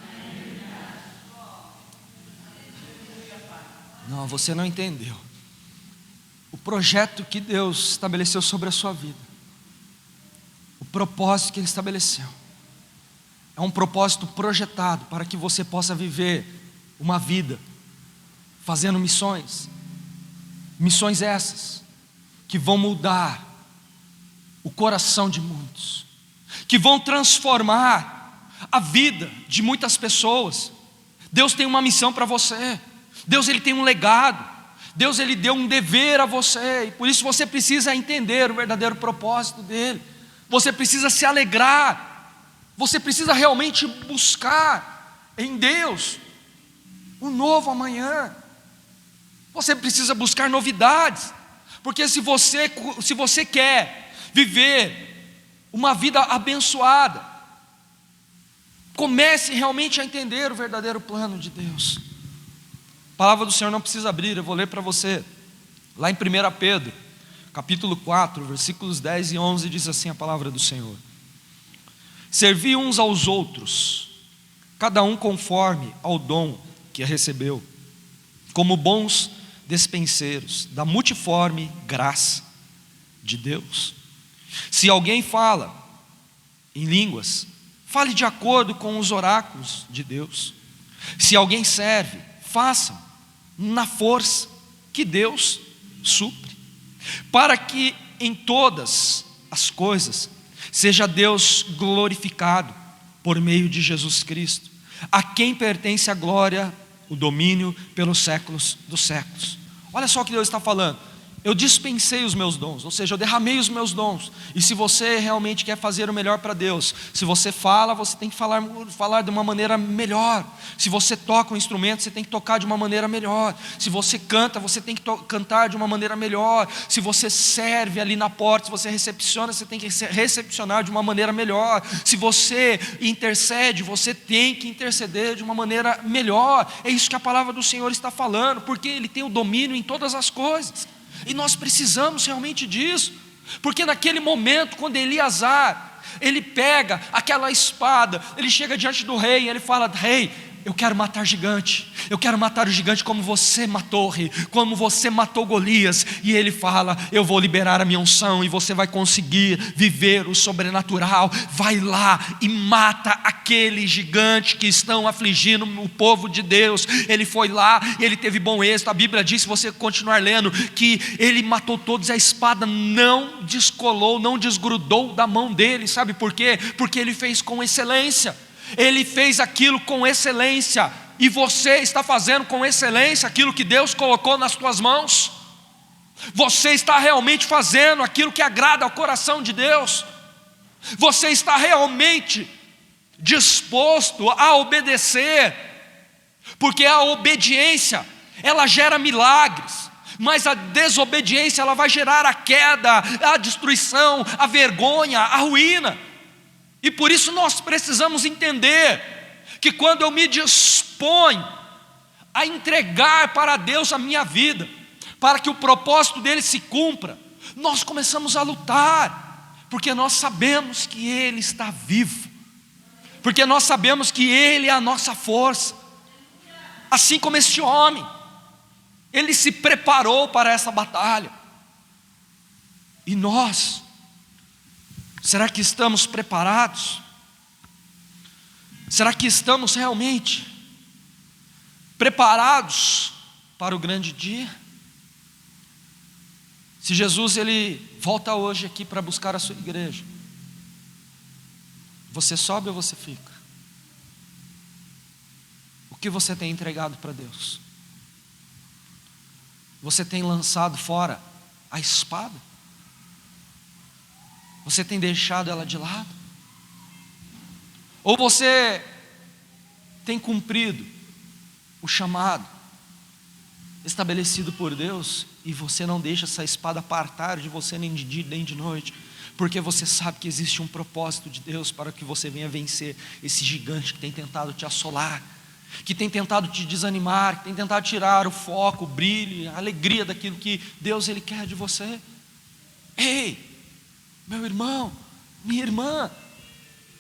Não, você não entendeu. O projeto que Deus estabeleceu sobre a sua vida, o propósito que Ele estabeleceu, é um propósito projetado para que você possa viver uma vida fazendo missões. Missões essas que vão mudar o coração de muitos, que vão transformar a vida de muitas pessoas. Deus tem uma missão para você. Deus, Ele tem um legado. Deus, Ele deu um dever a você, e por isso você precisa entender o verdadeiro propósito dEle. Você precisa se alegrar. Você precisa realmente buscar em Deus um novo amanhã. Você precisa buscar novidades, porque se você quer viver uma vida abençoada, comece realmente a entender o verdadeiro plano de Deus. A palavra do Senhor não precisa abrir, eu vou ler para você. Lá em 1 Pedro, capítulo 4, versículos 10 e 11, diz assim a palavra do Senhor: servi uns aos outros, cada um conforme ao dom que recebeu, como bons despenseiros da multiforme graça de Deus. Se alguém fala em línguas, fale de acordo com os oráculos de Deus. Se alguém serve, faça na força que Deus supre, para que em todas as coisas seja Deus glorificado por meio de Jesus Cristo, a quem pertence a glória, o domínio pelos séculos dos séculos. Olha só o que Deus está falando. Eu dispensei os meus dons, ou seja, eu derramei os meus dons. E se você realmente quer fazer o melhor para Deus, se você fala, você tem que falar de uma maneira melhor. Se você toca um instrumento, você tem que tocar de uma maneira melhor. Se você canta, você tem que cantar de uma maneira melhor. Se você serve ali na porta, se você recepciona, você tem que recepcionar de uma maneira melhor. Se você intercede, você tem que interceder de uma maneira melhor. É isso que a palavra do Senhor está falando, porque Ele tem o domínio em todas as coisas. E nós precisamos realmente disso, porque naquele momento, quando Eleazar, ele pega aquela espada, ele chega diante do rei e ele fala: rei, eu quero matar gigante, eu quero matar o gigante como você matou, rei, como você matou Golias. E ele fala: eu vou liberar a minha unção e você vai conseguir viver o sobrenatural. Vai lá e mata aquele gigante que estão afligindo o povo de Deus. Ele foi lá e ele teve bom êxito. A Bíblia diz, se você continuar lendo, que ele matou todos, a espada não descolou, não desgrudou da mão dele. Sabe por quê? Porque ele fez com excelência. Ele fez aquilo com excelência. E você está fazendo com excelência aquilo que Deus colocou nas tuas mãos? Você está realmente fazendo aquilo que agrada ao coração de Deus? Você está realmente disposto a obedecer? Porque a obediência, ela gera milagres, mas a desobediência, ela vai gerar a queda, a destruição, a vergonha, a ruína. E por isso nós precisamos entender que quando eu me disponho a entregar para Deus a minha vida, para que o propósito dele se cumpra, nós começamos a lutar, porque nós sabemos que Ele está vivo, porque nós sabemos que Ele é a nossa força. Assim como este homem, ele se preparou para essa batalha. E nós, será que estamos preparados? Será que estamos realmente preparados para o grande dia? Se Jesus ele volta hoje aqui para buscar a sua igreja, você sobe ou você fica? O que você tem entregado para Deus? Você tem lançado fora a espada? Você tem deixado ela de lado? Ou você tem cumprido o chamado estabelecido por Deus e você não deixa essa espada apartar de você nem de dia nem de noite, porque você sabe que existe um propósito de Deus para que você venha vencer esse gigante que tem tentado te assolar, que tem tentado te desanimar, que tem tentado tirar o foco, o brilho, a alegria daquilo que Deus ele quer de você. Ei, meu irmão, minha irmã,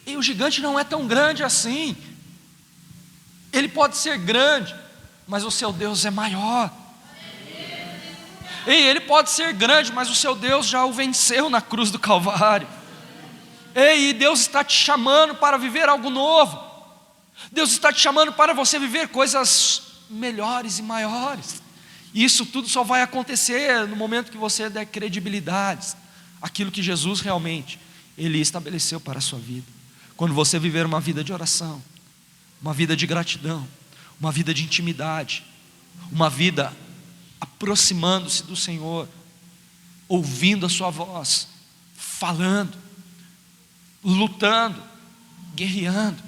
e o gigante não é tão grande assim. Ele pode ser grande, mas o seu Deus é maior. Ei, ele pode ser grande, mas o seu Deus já o venceu na cruz do Calvário. Ei, Deus está te chamando para viver algo novo. Deus está te chamando para você viver coisas melhores e maiores. E isso tudo só vai acontecer no momento que você der credibilidade àquilo que Jesus realmente Ele estabeleceu para a sua vida. Quando você viver uma vida de oração, uma vida de gratidão, uma vida de intimidade, uma vida aproximando-se do Senhor, ouvindo a sua voz, falando, lutando, guerreando,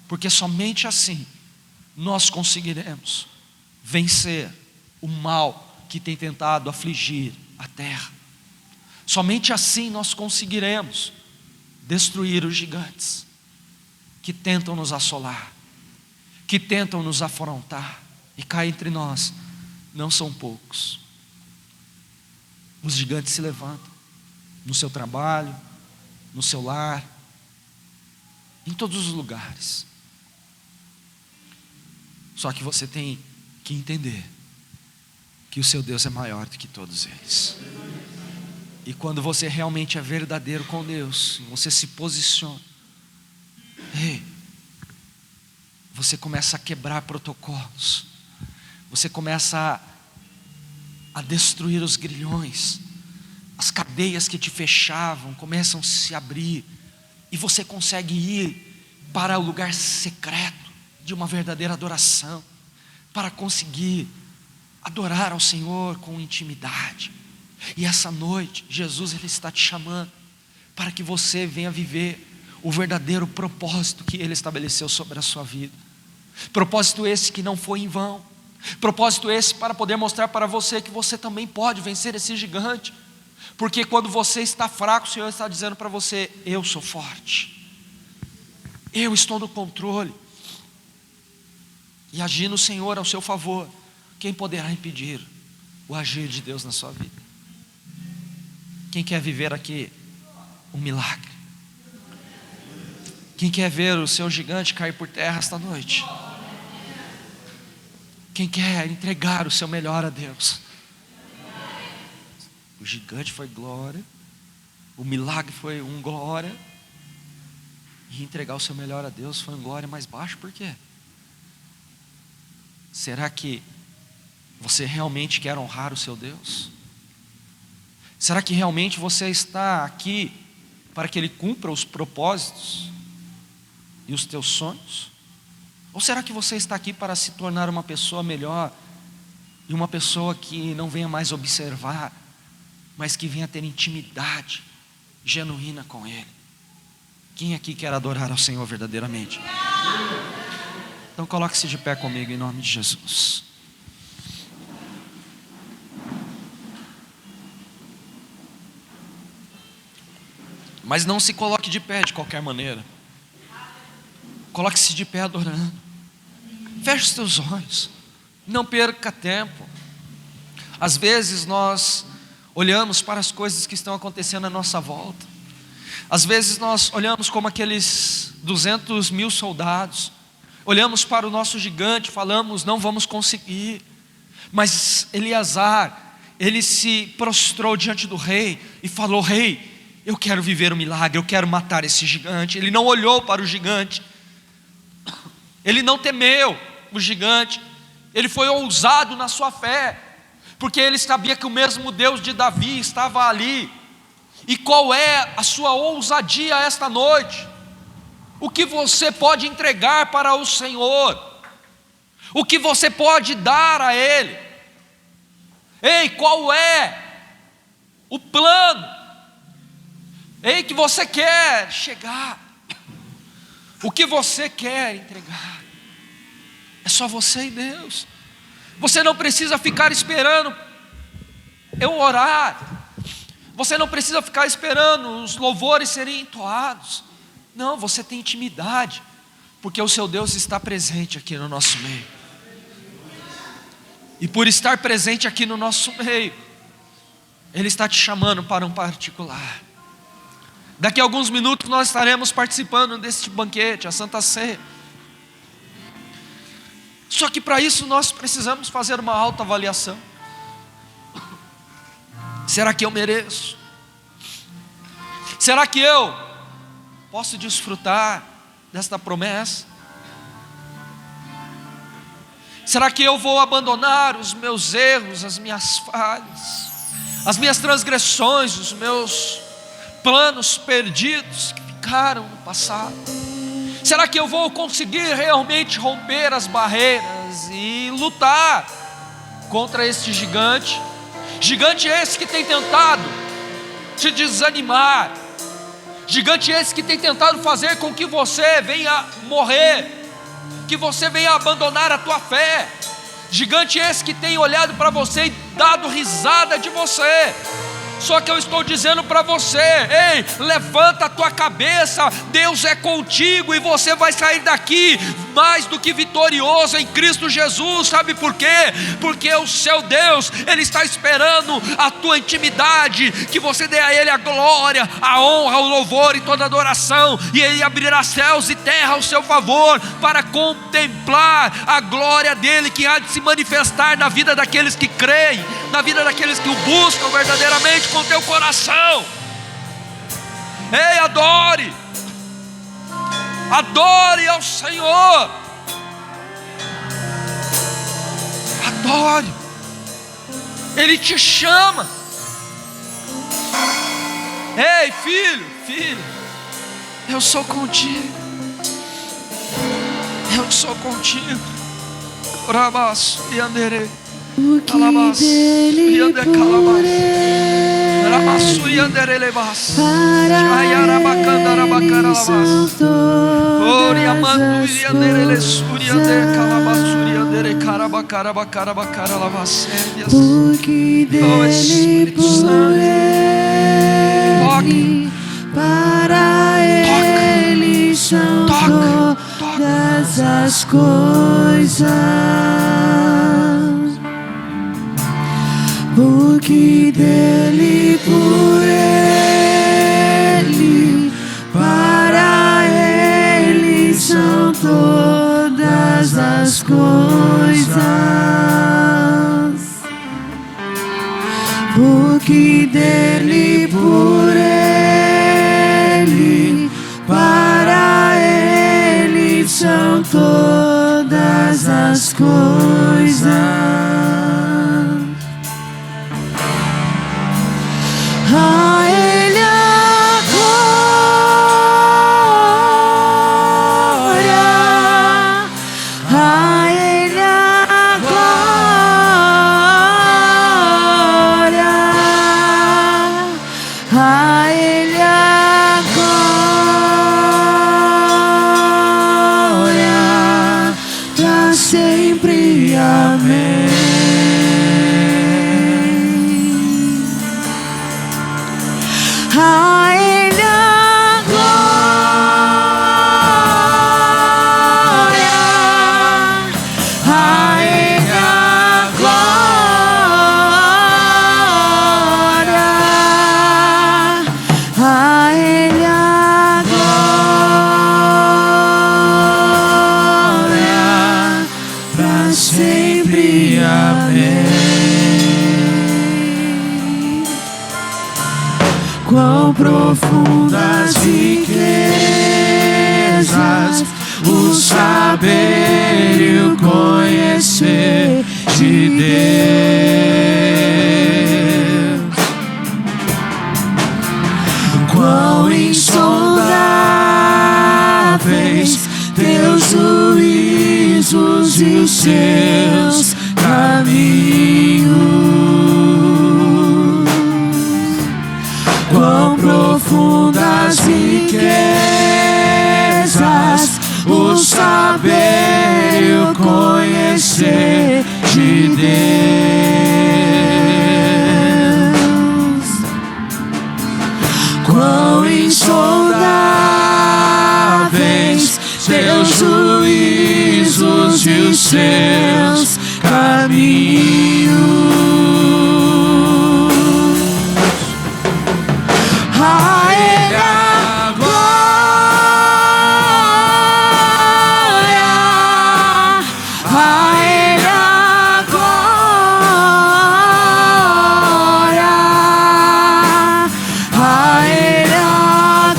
porque somente assim nós conseguiremos vencer o mal que tem tentado afligir a terra. Somente assim nós conseguiremos destruir os gigantes que tentam nos assolar, que tentam nos afrontar. E cá entre nós, não são poucos. Os gigantes se levantam no seu trabalho, no seu lar, em todos os lugares. Só que você tem que entender que o seu Deus é maior do que todos eles. E quando você realmente é verdadeiro com Deus, você se posiciona, você começa a quebrar protocolos, você começa a destruir os grilhões. As cadeias que te fechavam começam a se abrir, e você consegue ir para o lugar secreto de uma verdadeira adoração, para conseguir adorar ao Senhor com intimidade. E essa noite, Jesus ele está te chamando para que você venha viver o verdadeiro propósito que Ele estabeleceu sobre a sua vida. Propósito esse que não foi em vão. Propósito esse para poder mostrar para você que você também pode vencer esse gigante. Porque quando você está fraco, o Senhor está dizendo para você: eu sou forte, eu estou no controle. E agindo o Senhor ao seu favor, quem poderá impedir o agir de Deus na sua vida? Quem quer viver aqui um milagre? Quem quer ver o seu gigante cair por terra esta noite? Quem quer entregar o seu melhor a Deus? O gigante foi glória, o milagre foi glória, e entregar o seu melhor a Deus foi glória mais baixo. Por quê? Será que você realmente quer honrar o seu Deus? Será que realmente você está aqui para que Ele cumpra os propósitos e os teus sonhos? Ou será que você está aqui para se tornar uma pessoa melhor, e uma pessoa que não venha mais observar, mas que venha ter intimidade genuína com Ele? Quem aqui quer adorar ao Senhor verdadeiramente? Então coloque-se de pé comigo em nome de Jesus. Mas não se coloque de pé de qualquer maneira. Coloque-se de pé adorando. Feche os teus olhos. Não perca tempo. Às vezes nós olhamos para as coisas que estão acontecendo à nossa volta. Às vezes nós olhamos como aqueles 200.000 soldados. Olhamos para o nosso gigante, falamos: não vamos conseguir. Mas Eleazar, ele se prostrou diante do rei e falou: rei, eu quero viver um milagre, eu quero matar esse gigante. Ele não olhou para o gigante, ele não temeu o gigante, ele foi ousado na sua fé, porque ele sabia que o mesmo Deus de Davi estava ali. E qual é a sua ousadia esta noite? O que você pode entregar para o Senhor? O que você pode dar a Ele? Ei, qual é o plano? Ei, que você quer chegar? O que você quer entregar? É só você e Deus. Você não precisa ficar esperando eu orar. Você não precisa ficar esperando os louvores serem entoados. Não, você tem intimidade, porque o seu Deus está presente aqui no nosso meio. E por estar presente aqui no nosso meio, Ele está te chamando para um particular. Daqui a alguns minutos nós estaremos participando deste banquete, a Santa Ceia. Só que para isso nós precisamos fazer uma autoavaliação. Será que eu mereço? Será que eu posso desfrutar desta promessa? Será que eu vou abandonar os meus erros, as minhas falhas, as minhas transgressões, os meus planos perdidos que ficaram no passado? Será que eu vou conseguir realmente romper as barreiras e lutar contra este gigante? Gigante esse que tem tentado te desanimar, gigante esse que tem tentado fazer com que você venha morrer, que você venha abandonar a tua fé, gigante esse que tem olhado para você e dado risada de você. Só que eu estou dizendo para você: ei, levanta a tua cabeça, Deus é contigo e você vai sair daqui mais do que vitorioso em Cristo Jesus. Sabe por quê? Porque o seu Deus, Ele está esperando a tua intimidade, que você dê a Ele a glória, a honra, o louvor e toda a adoração, e Ele abrirá céus e terra ao seu favor, para contemplar a glória dEle, que há de se manifestar na vida daqueles que creem, na vida daqueles que o buscam verdadeiramente com teu coração. Ei, adore, adore ao Senhor, adore. Ele te chama. Ei, filho, filho, eu sou contigo. Eu sou contigo. Rabas e anderei. Calabas e ande calabas. Rabas e anderei lebas. Ayarabacanda rabacara labas. Oriamando e anderei suri ande calabas suri andere carabacara bacara bacara labas. Oh Espírito Santo, toque. Para Ele são todas as coisas, porque dele, por Ele, para Ele são todas as coisas, porque dele, por Ele, para Ele são todas as coisas. A Ele a glória, a Ele a glória, a Ele a glória, pra sempre. Amém. A Ele a glória, a Ele a glória, a Ele a glória, pra sempre. Amém. Quão profundas riquezas o saber e o conhecer de Deus. Quão insondáveis teus juízos e os seus caminhos. Quão profundas riquezas o saber e o conhecer de Deus. Quão insondáveis teus juízos e os seus caminhos. A Ele a glória, a Ele a glória, a Ele a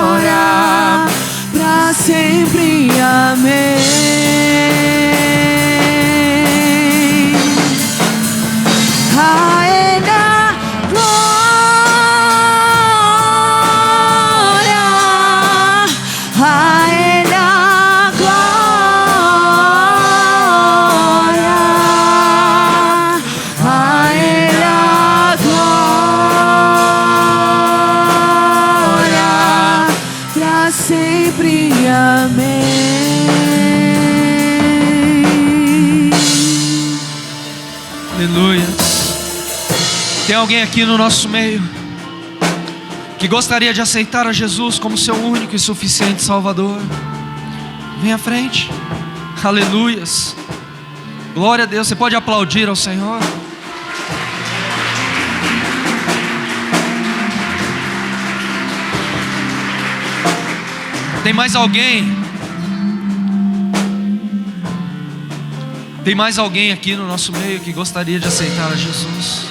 glória, pra sempre. Amém. A Ele a glória, a Ele a glória, a Ele a glória, pra sempre. Amém. Aleluia. Tem alguém aqui no nosso meio que gostaria de aceitar a Jesus como seu único e suficiente Salvador? Vem à frente. Aleluias. Glória a Deus. Você pode aplaudir ao Senhor. Tem mais alguém? Tem mais alguém aqui no nosso meio que gostaria de aceitar a Jesus?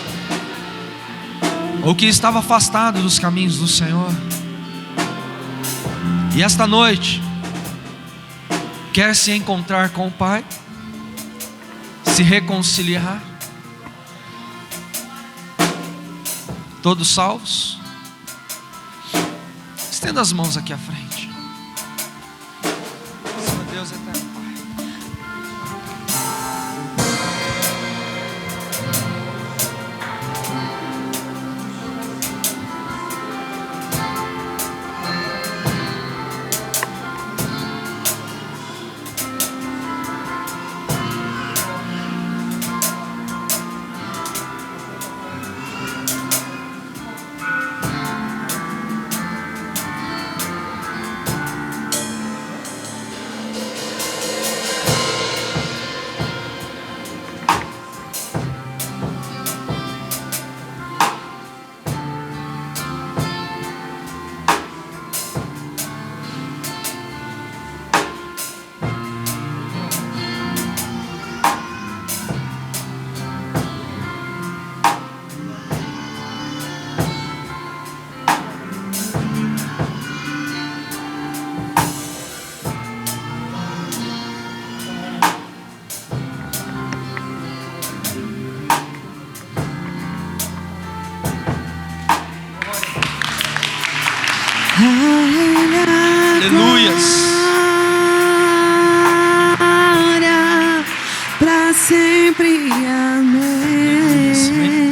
Ou que estava afastado dos caminhos do Senhor? E esta noite quer se encontrar com o Pai? se reconciliar. Todos salvos? Estenda as mãos aqui à frente. Senhor Deus eterno, Pai. Aleluias. Glória para sempre. Amém.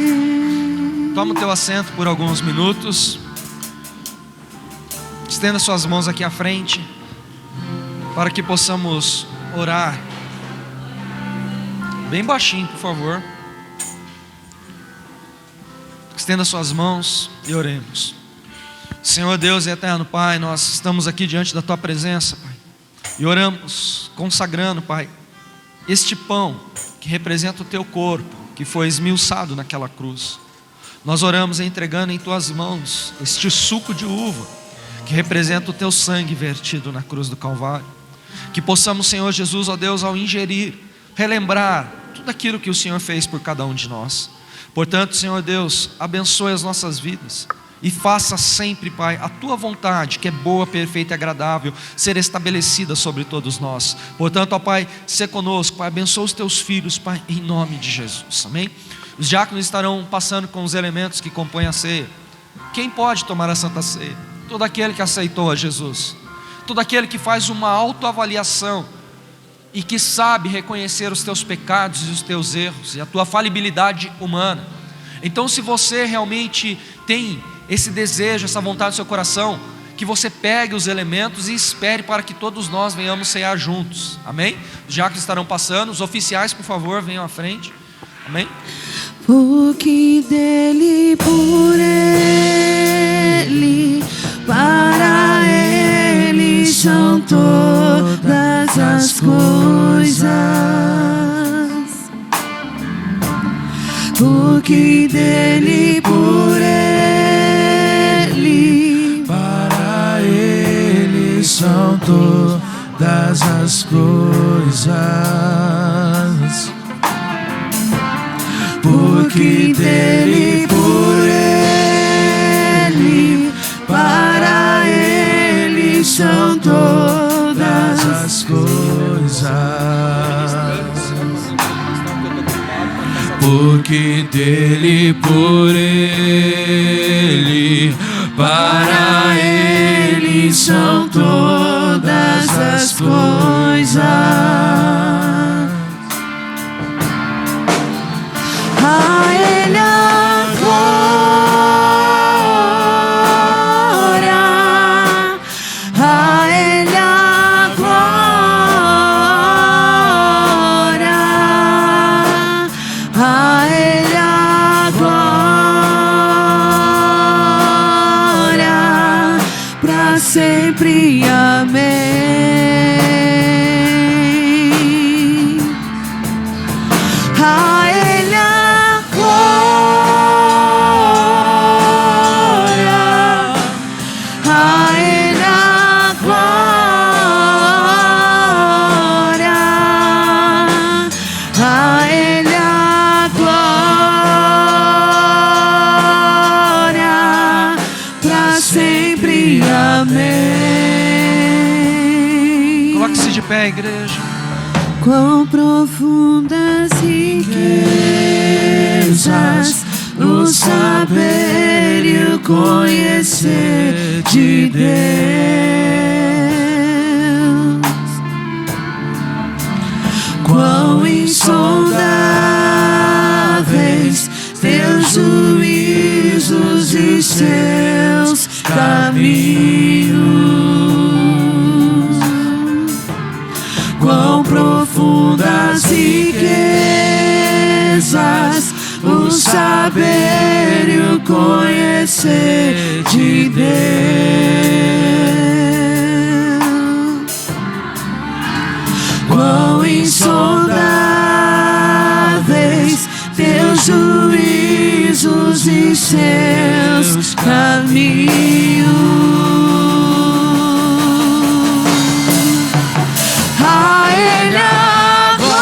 Toma o teu assento por alguns minutos. Estenda suas mãos aqui à frente, para que possamos orar. Bem baixinho, por favor. Estenda suas mãos e oremos. Senhor Deus e eterno Pai, nós estamos aqui diante da Tua presença, Pai, e oramos, consagrando, Pai, este pão que representa o Teu corpo, que foi esmiuçado naquela cruz. Nós oramos entregando em Tuas mãos este suco de uva, que representa o Teu sangue vertido na cruz do Calvário. Que possamos, Senhor Jesus, ó Deus, ao ingerir, relembrar tudo aquilo que o Senhor fez por cada um de nós. Portanto, Senhor Deus, abençoe as nossas vidas e faça sempre, Pai, a Tua vontade, que é boa, perfeita e agradável, ser estabelecida sobre todos nós. Portanto, ó Pai, sê conosco, Pai, abençoa os Teus filhos, Pai, em nome de Jesus, amém? Os diáconos estarão passando com os elementos que compõem a ceia. Quem pode tomar a Santa Ceia? Todo aquele que aceitou a Jesus, todo aquele que faz uma autoavaliação e que sabe reconhecer os teus pecados e os teus erros e a tua falibilidade humana. Então, se você realmente tem esse desejo, essa vontade no seu coração, que você pegue os elementos e espere para que todos nós venhamos cear juntos, amém? Os diáconos estarão passando, os oficiais, por favor, venham à frente, amém? Porque dele, por ele, para ele são todas as coisas. Porque dele, por ele, para ele são todas as coisas. Porque dele, por ele, para ele são todas as coisas. Porque dele, por ele, para ele são todas as coisas. a ele a glória, a ele a glória, a ele a glória, para sempre, amém. A ele a glória, a ele a glória, a ele a glória, para sempre, amém. Coloque-se de pé, igreja. Quão profundas riquezas o saber e o conhecer de Deus. Quão insondáveis teus juízos e seus caminhos. Quão profundas riquezas o saber e o conhecer de Deus. Quão insondáveis teus juízos e seus caminhos. A Ele a glória,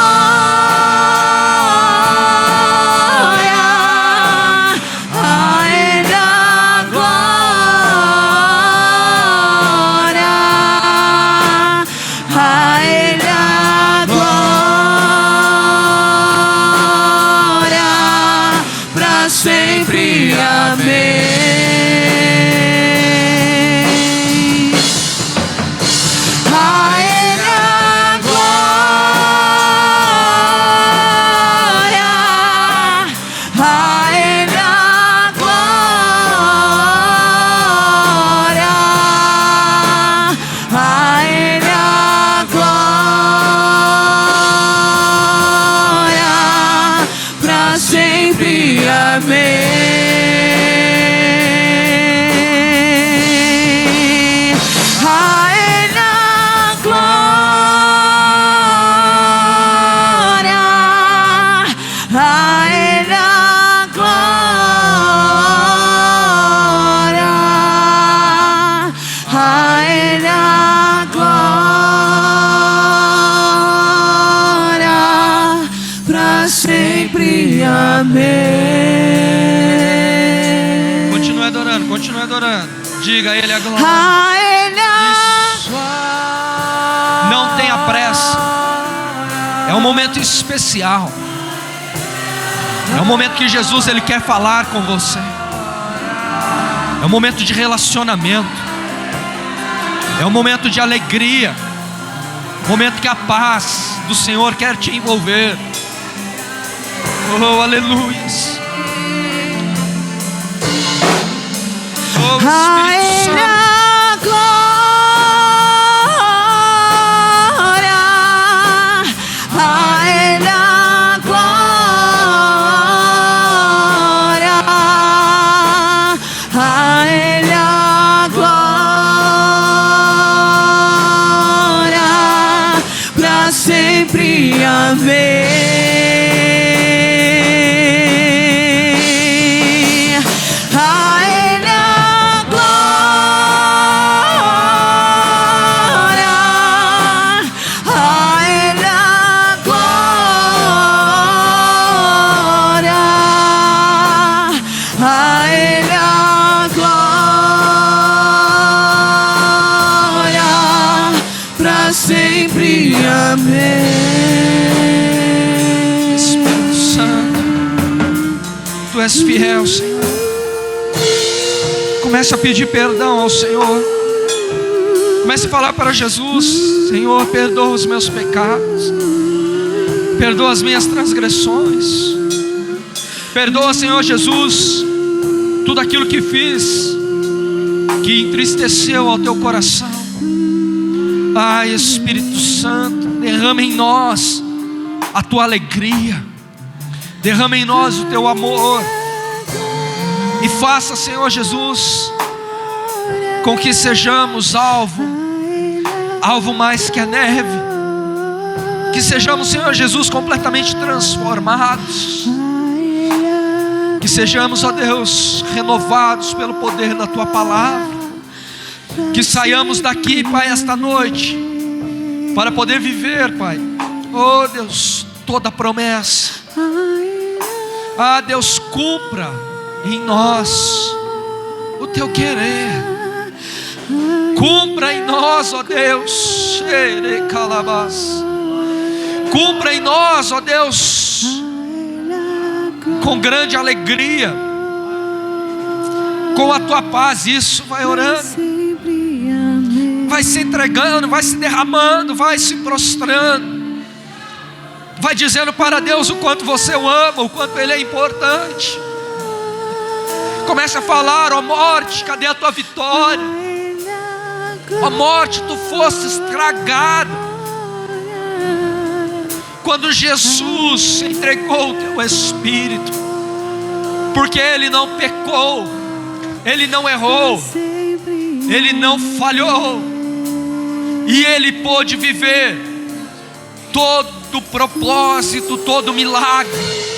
a Ele a glória, a Ele a glória, pra sempre. Amém. Continue adorando, continue adorando. Diga a Ele a glória. Isso. Não tenha pressa. É um momento especial. É um momento que Jesus Ele quer falar com você. É um momento de relacionamento. É um momento de alegria. Um momento que a paz do Senhor quer te envolver. Oh, aleluias. Oh, Espírito Santo. Sempre. Amém. A Ele a glória, a Ele a glória, a Ele a glória, pra sempre. Amém. Espírito Santo, Tu és fiel, Senhor. Comece a pedir perdão ao Senhor. Comece a falar para Jesus: Senhor, perdoa os meus pecados, perdoa as minhas transgressões, perdoa, Senhor Jesus, tudo aquilo que fiz que entristeceu ao Teu coração. Ai, Espírito Santo, derrama em nós a Tua alegria, derrama em nós o Teu amor, e faça, Senhor Jesus, com que sejamos alvo mais que a neve, que sejamos, Senhor Jesus, completamente transformados, que sejamos, ó Deus, renovados pelo poder da Tua palavra, que saiamos daqui, Pai, esta noite, para poder viver, Pai, oh Deus, toda promessa. Ah, Deus, cumpra em nós o Teu querer, cumpra em nós, ó Deus, Cumpra em nós, ó Deus, com grande alegria, com a tua paz. Isso, vai orando, vai se entregando, vai se derramando, vai se prostrando, vai dizendo para Deus o quanto você o ama, o quanto Ele é importante. Comece a falar: ó morte, cadê a tua vitória? Ó morte, tu foste estragada quando Jesus entregou o teu Espírito, porque Ele não pecou, Ele não errou, Ele não falhou, e Ele pôde viver todo o propósito, todo o milagre